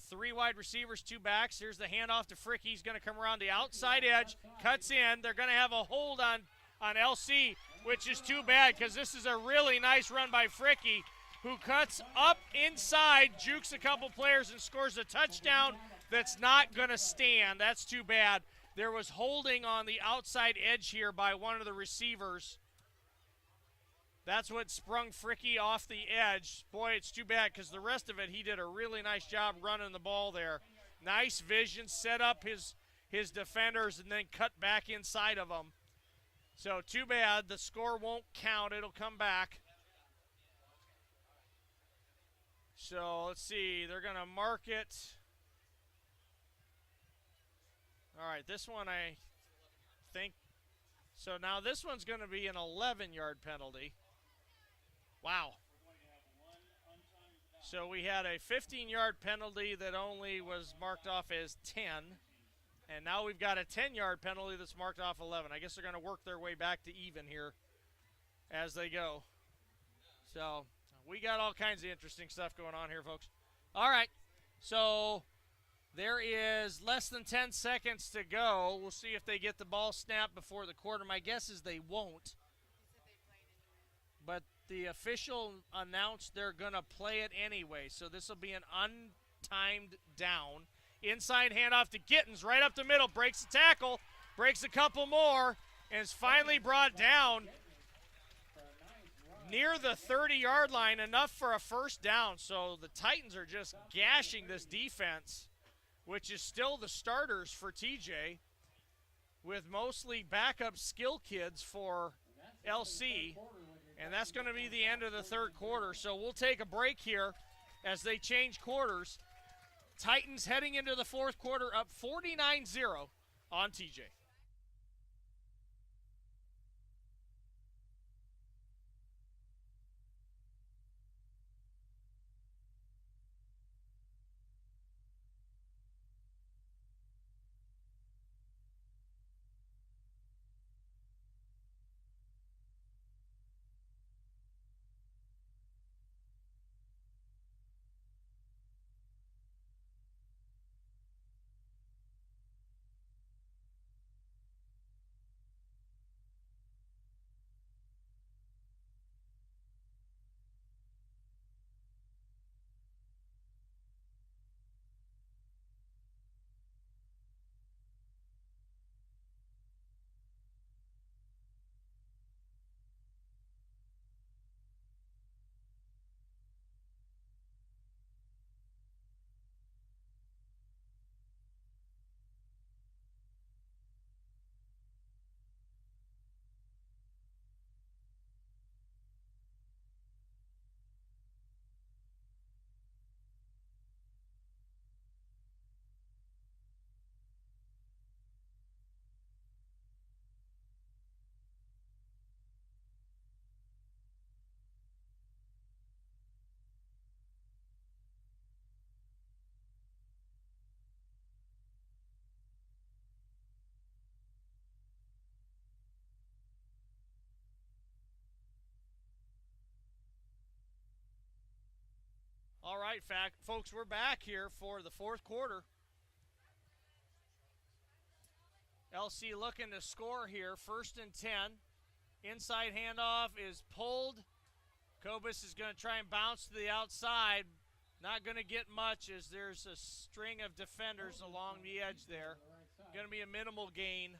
3 wide receivers, 2 backs. Here's the handoff to Fricky. He's going to come around the outside edge, cuts in. They're going to have a hold on LC, which is too bad because this is a really nice run by Fricky, who cuts up inside, jukes a couple players, and scores a touchdown that's not going to stand. That's too bad. There was holding on the outside edge here by one of the receivers. That's what sprung Fricky off the edge. Boy, it's too bad because the rest of it, he did a really nice job running the ball there. Nice vision, set up his defenders, and then cut back inside of them. So too bad. The score won't count. It'll come back. So let's see. They're going to mark it. All right, this one I think. So now this one's going to be an 11-yard penalty. Wow. So we had a 15-yard penalty that only was marked off as 10. And now we've got a 10-yard penalty that's marked off 11. I guess they're going to work their way back to even here as they go. So we got all kinds of interesting stuff going on here, folks. All right. So there is less than 10 seconds to go. We'll see if they get the ball snapped before the quarter. My guess is they won't. But the official announced they're going to play it anyway. So this will be an untimed down. Inside handoff to Gittens, right up the middle, breaks the tackle, breaks a couple more, and is finally brought down near the 30-yard line, enough for a first down. So the Titans are just gashing this defense, which is still the starters for TJ, with mostly backup skill kids for LC. And that's going to be the end of the third quarter. So we'll take a break here as they change quarters. Titans heading into the fourth quarter up 49-0 on TJ. All right, folks, we're back here for the fourth quarter. LC looking to score here, 1st and 10. Inside handoff is pulled. Cobus is going to try and bounce to the outside. Not going to get much as there's a string of defenders along the edge there. Going to be a minimal gain.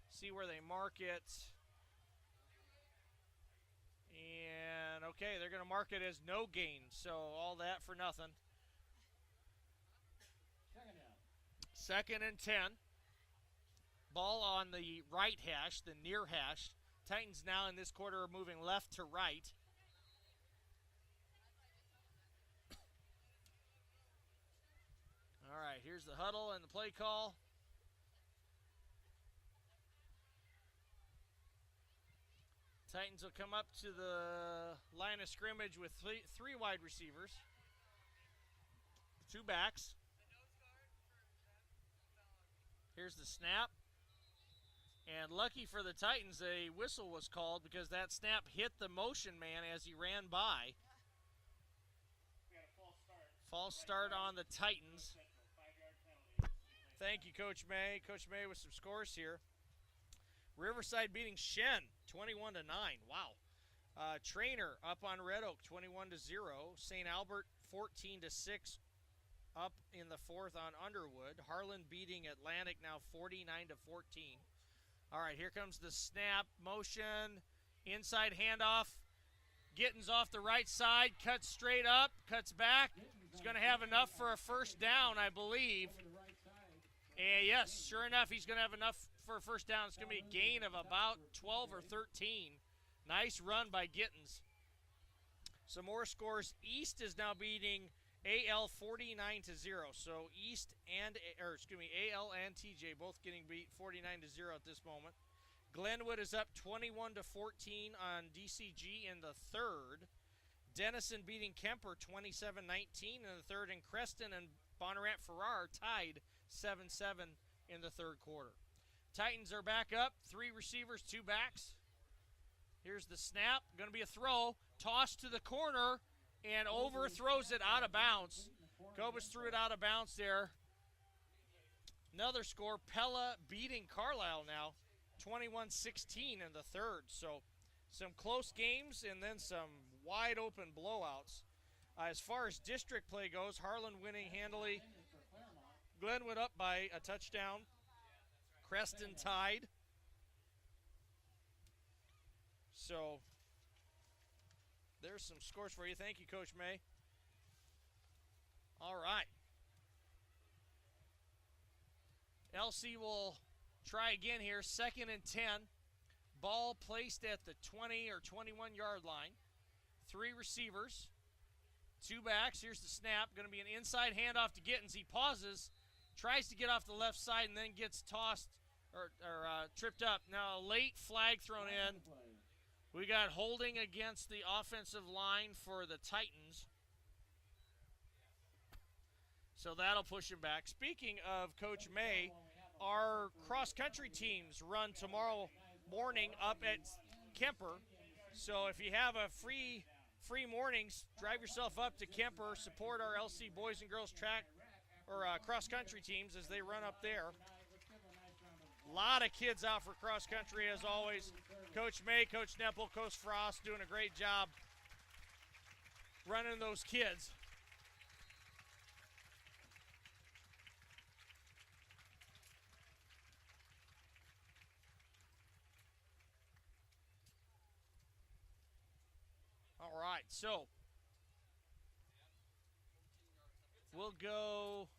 See where they mark it. And, okay, they're going to mark it as no gain. So all that for nothing. 2nd and 10. Ball on the right hash, the near hash. Titans now in this quarter are moving left to right. All right, here's the huddle and the play call. Titans will come up to the line of scrimmage with three wide receivers. 2 backs. Here's the snap. And lucky for the Titans, a whistle was called because that snap hit the motion man as he ran by. False start on the Titans. Thank you, Coach May. Coach May with some scores here. Riverside beating Shen 21-9. Wow. Trainer up on Red Oak 21-0. St. Albert 14-6 up in the 4th on Underwood. Harlan beating Atlantic now 49-14. All right, here comes the snap, motion, inside handoff. Gittins off the right side, cuts straight up, cuts back. He's going to have enough for a first down, I believe. And yes, sure enough, he's going to have enough for a first down. It's going to be a gain of about 12 or 13. Nice run by Gittins. Some more scores. East is now beating AL 49-0. So East and, AL and TJ both getting beat 49-0 at this moment. Glenwood is up 21-14 on DCG in the 3rd. Denison beating Kemper 27-19 in the 3rd, and Creston and Bonneret Farrar tied 7-7 in the 3rd quarter. Titans are back up, 3 receivers, 2 backs. Here's the snap, going to be a throw, toss to the corner, and overthrows it out of bounds. Cobus threw it out of bounds there. Another score, Pella beating Carlisle now, 21-16 in the 3rd. So some close games and then some wide open blowouts. As far as district play goes, Harlan winning handily. Glenwood up by a touchdown. Creston tied. So there's some scores for you. Thank you, Coach May. All right. LC will try again here. 2nd and 10. Ball placed at the 20 or 21-yard line. 3 receivers. 2 backs. Here's the snap. Going to be an inside handoff to Gittins. He pauses, tries to get off the left side, and then gets tossed or tripped up. Now a late flag thrown in. We got holding against the offensive line for the Titans. So that'll push him back. Speaking of Coach May, our cross-country teams run tomorrow morning up at Kemper. So if you have a free mornings, drive yourself up to Kemper, support our LC boys and girls track or cross-country teams as they run up there. A lot of kids out for cross-country as always. Coach May, Coach Nepple, Coach Frost doing a great job running those kids. All right, so we'll go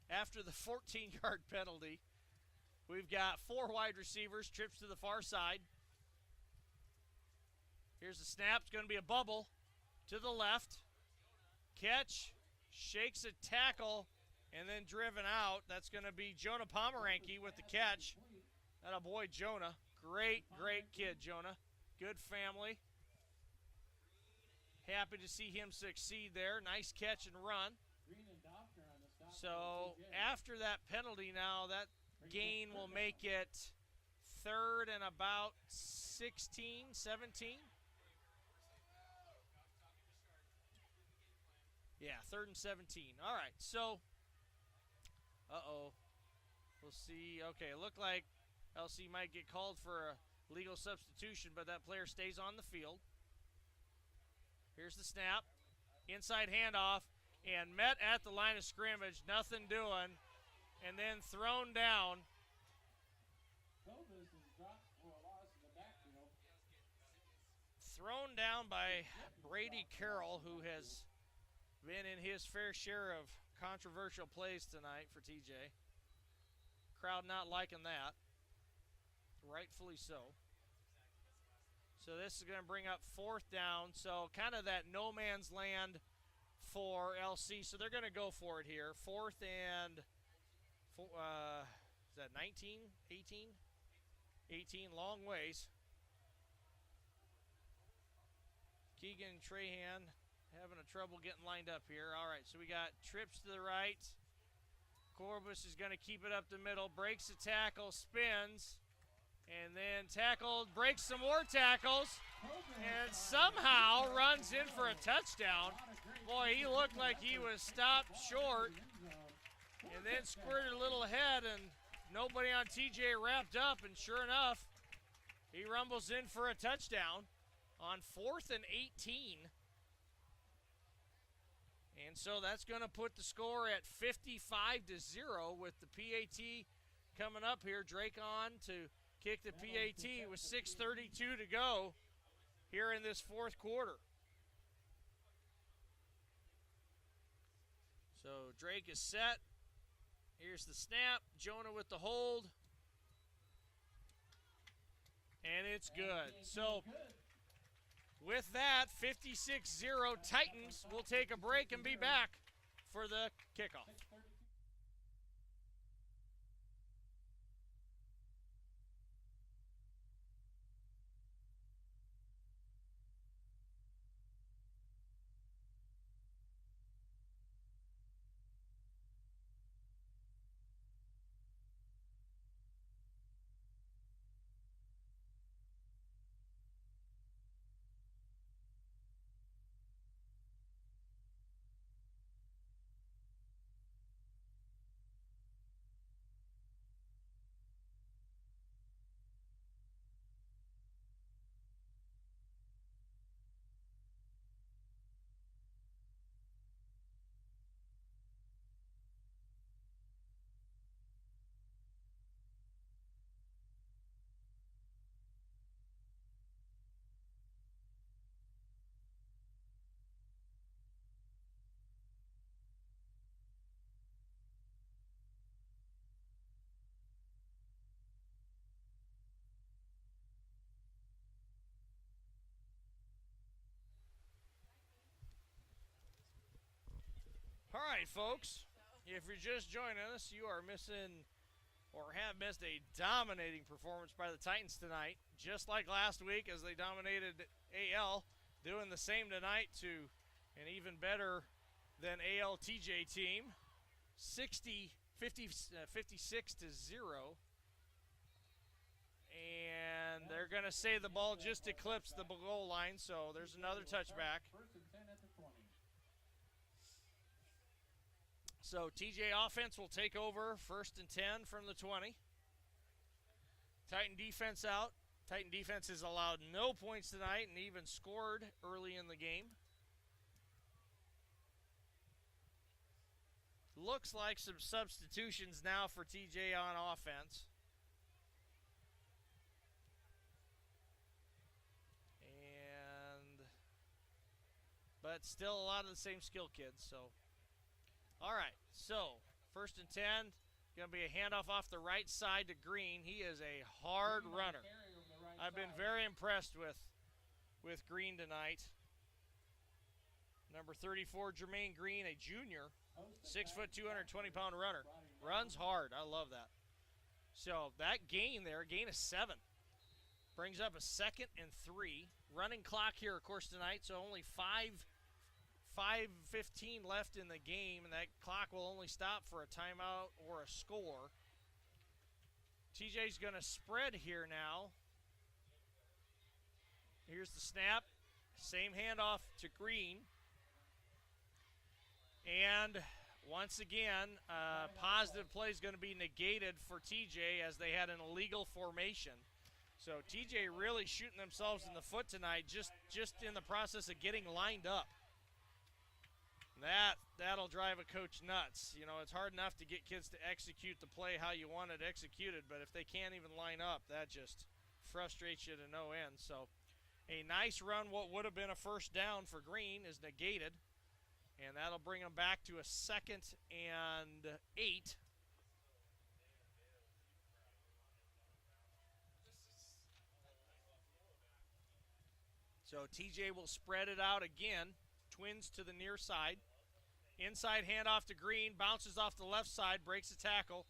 after the 14-yard penalty. We've got 4 wide receivers, trips to the far side. Here's the snap. It's going to be a bubble to the left. Catch, shakes a tackle, and then driven out. That's going to be Jonah Pomeranke with the catch. That a boy, Jonah. Great kid, Jonah. Good family. Happy to see him succeed there. Nice catch and run. So after that penalty now, that gain will make it 3rd and about 16, 17. Yeah, 3rd and 17. All right, so, we'll see. Okay, it looked like LC might get called for a legal substitution, but that player stays on the field. Here's the snap. Inside handoff, and met at the line of scrimmage, nothing doing, and then thrown down. Silvis is dropped for a loss in the backfield. Thrown down by Brady Carroll, who has been in his fair share of controversial plays tonight for TJ. Crowd not liking that. Rightfully so. So this is going to bring up 4th down. So kind of that no man's land for LC. So they're going to go for it here. 4th and, is that 19, 18? 18, long ways. Keegan Trahan having a trouble getting lined up here. All right, so we got trips to the right. Corbus is going to keep it up the middle, breaks the tackle, spins, and then tackled, breaks some more tackles, and somehow runs in for a touchdown. Boy, he looked like he was stopped short, and then squirted a little ahead, and nobody on TJ wrapped up, and sure enough, he rumbles in for a touchdown on 4th and 18. And so that's going to put the score at 55-0 with the PAT coming up here. Drake on to kick the PAT with 6:32 to go here in this 4th quarter. So Drake is set. Here's the snap. Jonah with the hold. And it's good. So with that, 56-0 Titans will take a break and be back for the kickoff. All right, folks, if you're just joining us, you are missing or have missed a dominating performance by the Titans tonight, just like last week as they dominated AL, doing the same tonight to an even better than AL TJ team, 56-0. And they're going to say the ball just eclipsed the goal line, so there's another touchback. 1st and 10 at the 20. So TJ offense will take over 1st and 10 from the 20. Titan defense out. Titan defense has allowed no points tonight and even scored early in the game. Looks like some substitutions now for TJ on offense. But still a lot of the same skill kids, so. All right, so 1st and 10, going to be a handoff off the right side to Green. He is a hard runner. I've been very impressed with Green tonight. Number 34, Jermaine Green, a junior, 6 foot, 220-pound runner. Runs hard. I love that. So that gain there, gain of 7, brings up a 2nd and 3. Running clock here, of course, tonight, so only 5:15 left in the game, and that clock will only stop for a timeout or a score. TJ's going to spread here now. Here's the snap. Same handoff to Green. And once again, positive play is going to be negated for TJ as they had an illegal formation. So TJ really shooting themselves in the foot tonight, just in the process of getting lined up. That'll drive a coach nuts. You know, it's hard enough to get kids to execute the play how you want it executed, but if they can't even line up, that just frustrates you to no end. So a nice run, what would have been a first down for Green, is negated, and that'll bring them back to a 2nd and 8. So TJ will spread it out again. Twins to the near side. Inside handoff to Green, bounces off the left side, breaks a tackle,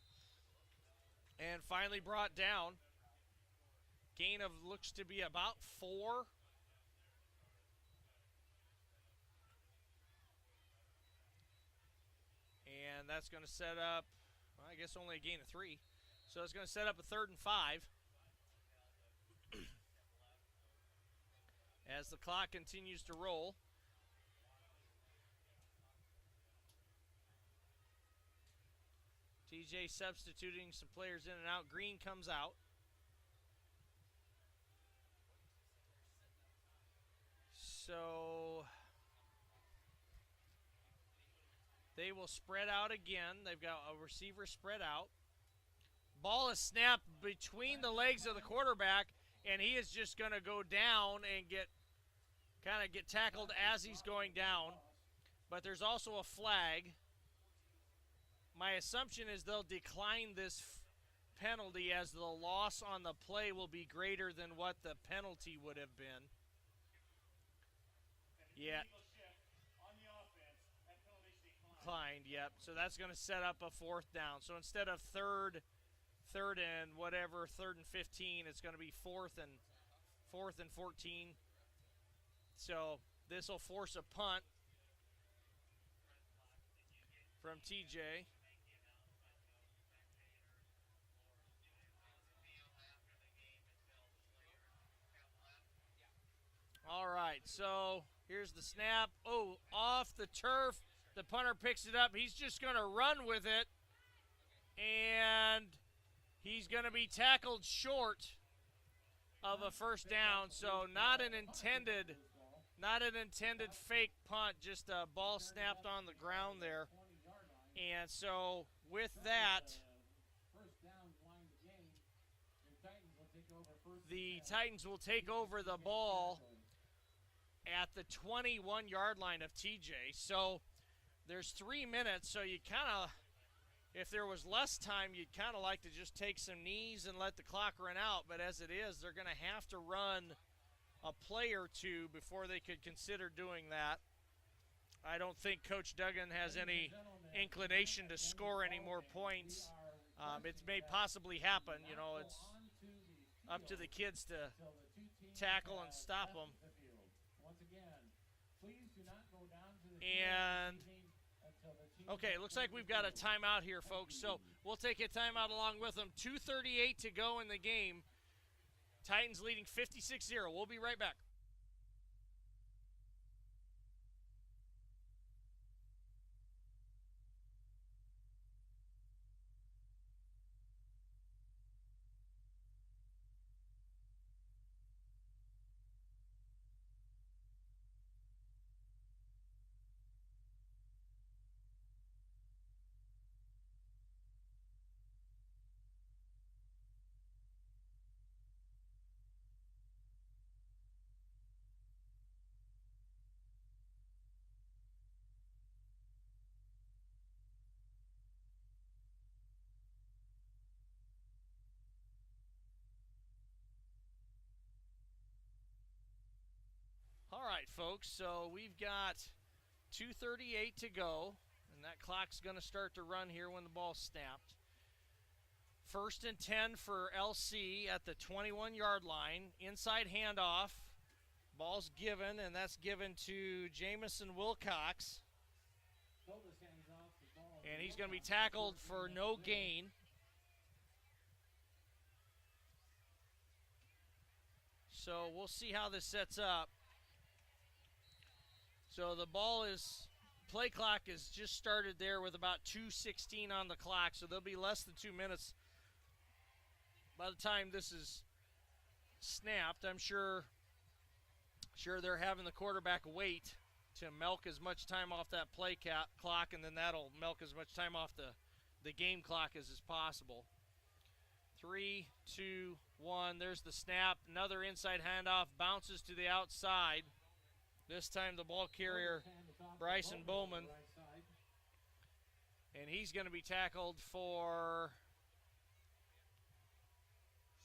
and finally brought down. Gain of looks to be about 4. And that's going to set up, well, I guess only a gain of 3. So it's going to set up a 3rd and 5. As the clock continues to roll. TJ substituting some players in and out. Green comes out. So they will spread out again. They've got a receiver spread out. Ball is snapped between the legs of the quarterback, and he is just going to go down and get tackled as he's going down. But there's also a flag. My assumption is they'll decline this penalty as the loss on the play will be greater than what the penalty would have been. Yeah. Declined, yep. So that's going to set up a 4th down. So instead of third and whatever, 3rd and 15, it's going to be 4th and 14. So this will force a punt from TJ. All right, so here's the snap. Oh, off the turf. The punter picks it up. He's just going to run with it. And he's going to be tackled short of a first down. So not an intended fake punt, just a ball snapped on the ground there. And so with that, the Titans will take over the ball at the 21-yard line of TJ. So there's 3 minutes, so you kind of, if there was less time, you'd kind of like to just take some knees and let the clock run out. But as it is, they're going to have to run a play or two before they could consider doing that. I don't think Coach Duggan has any inclination to score any more points. It may possibly happen. You know, it's up to the kids to tackle and stop them. And, okay, looks like we've got a timeout here, folks. So we'll take a timeout along with them. 2:38 to go in the game. Titans leading 56-0. We'll be right back. All right, folks, so we've got 2:38 to go, and that clock's going to start to run here when the ball's snapped. 1st and 10 for LC at the 21-yard line. Inside handoff. Ball's given, and that's given to Jamison Wilcox. And he's going to be tackled for no gain. So we'll see how this sets up. So the ball is play clock is just started there with about 2:16 on the clock, so there'll be less than 2 minutes by the time this is snapped. I'm sure they're having the quarterback wait to milk as much time off that play clock, and then that'll milk as much time off the game clock as is possible. 3, 2, 1. There's the snap. Another inside handoff. Bounces to the outside. This time the ball carrier, Bryson Bowman. And he's going to be tackled for...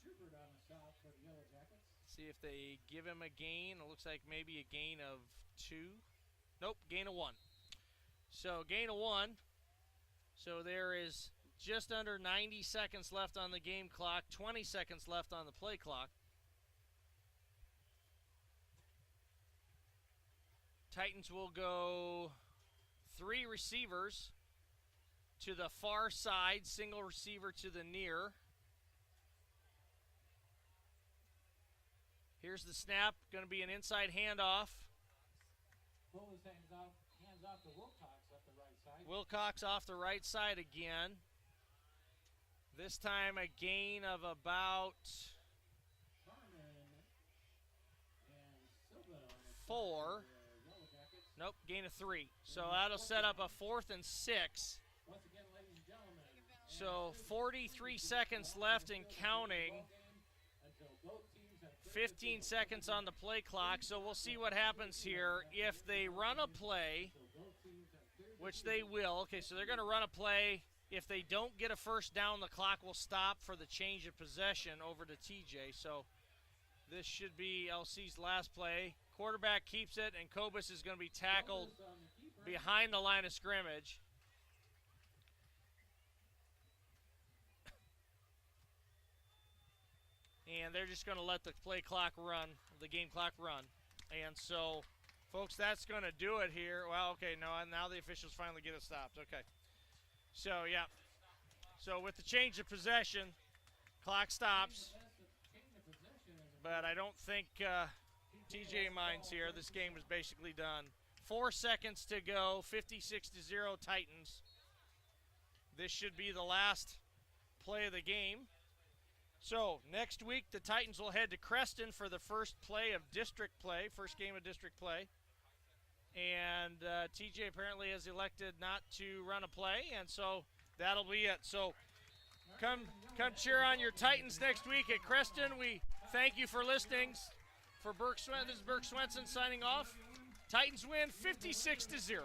Schubert on the stop for the Yellow Jackets. See if they give him a gain. It looks like maybe a gain of 2. Nope, gain of 1. So gain of 1. So there is just under 90 seconds left on the game clock, 20 seconds left on the play clock. Titans will go 3 receivers to the far side, single receiver to the near. Here's the snap, going to be an inside handoff. Bowles hands off to Wilcox up the right side. Wilcox off the right side again. This time a gain of about Sharman and Silva on the 4. Yellow Jackets. Nope, gain of 3. So that'll set up a 4th and 6. Once again, ladies and gentlemen. So 43 seconds left and counting. Until both teams have 15 seconds on the play clock. So we'll see what happens here. If they run a play, which they will. Okay, so they're going to run a play. If they don't get a first down, the clock will stop for the change of possession over to TJ. So this should be LC's last play. Quarterback keeps it, and Kobus is going to be tackled behind the line of scrimmage. And they're just going to let the play clock run, the game clock run. And so, folks, that's going to do it here. Well, okay, no, now the officials finally get it stopped. Okay. So, yeah. So with the change of possession, clock stops. But I don't think TJ minds here. This game is basically done. 4 seconds to go, 56-0 Titans. This should be the last play of the game. So next week, the Titans will head to Creston for the first play of district play, first game of district play. And TJ apparently has elected not to run a play, and so that'll be it. So come cheer on your Titans next week at Creston. We thank you for listening. For Burke Swenson, this is Burke Swenson signing off. Titans win 56-0.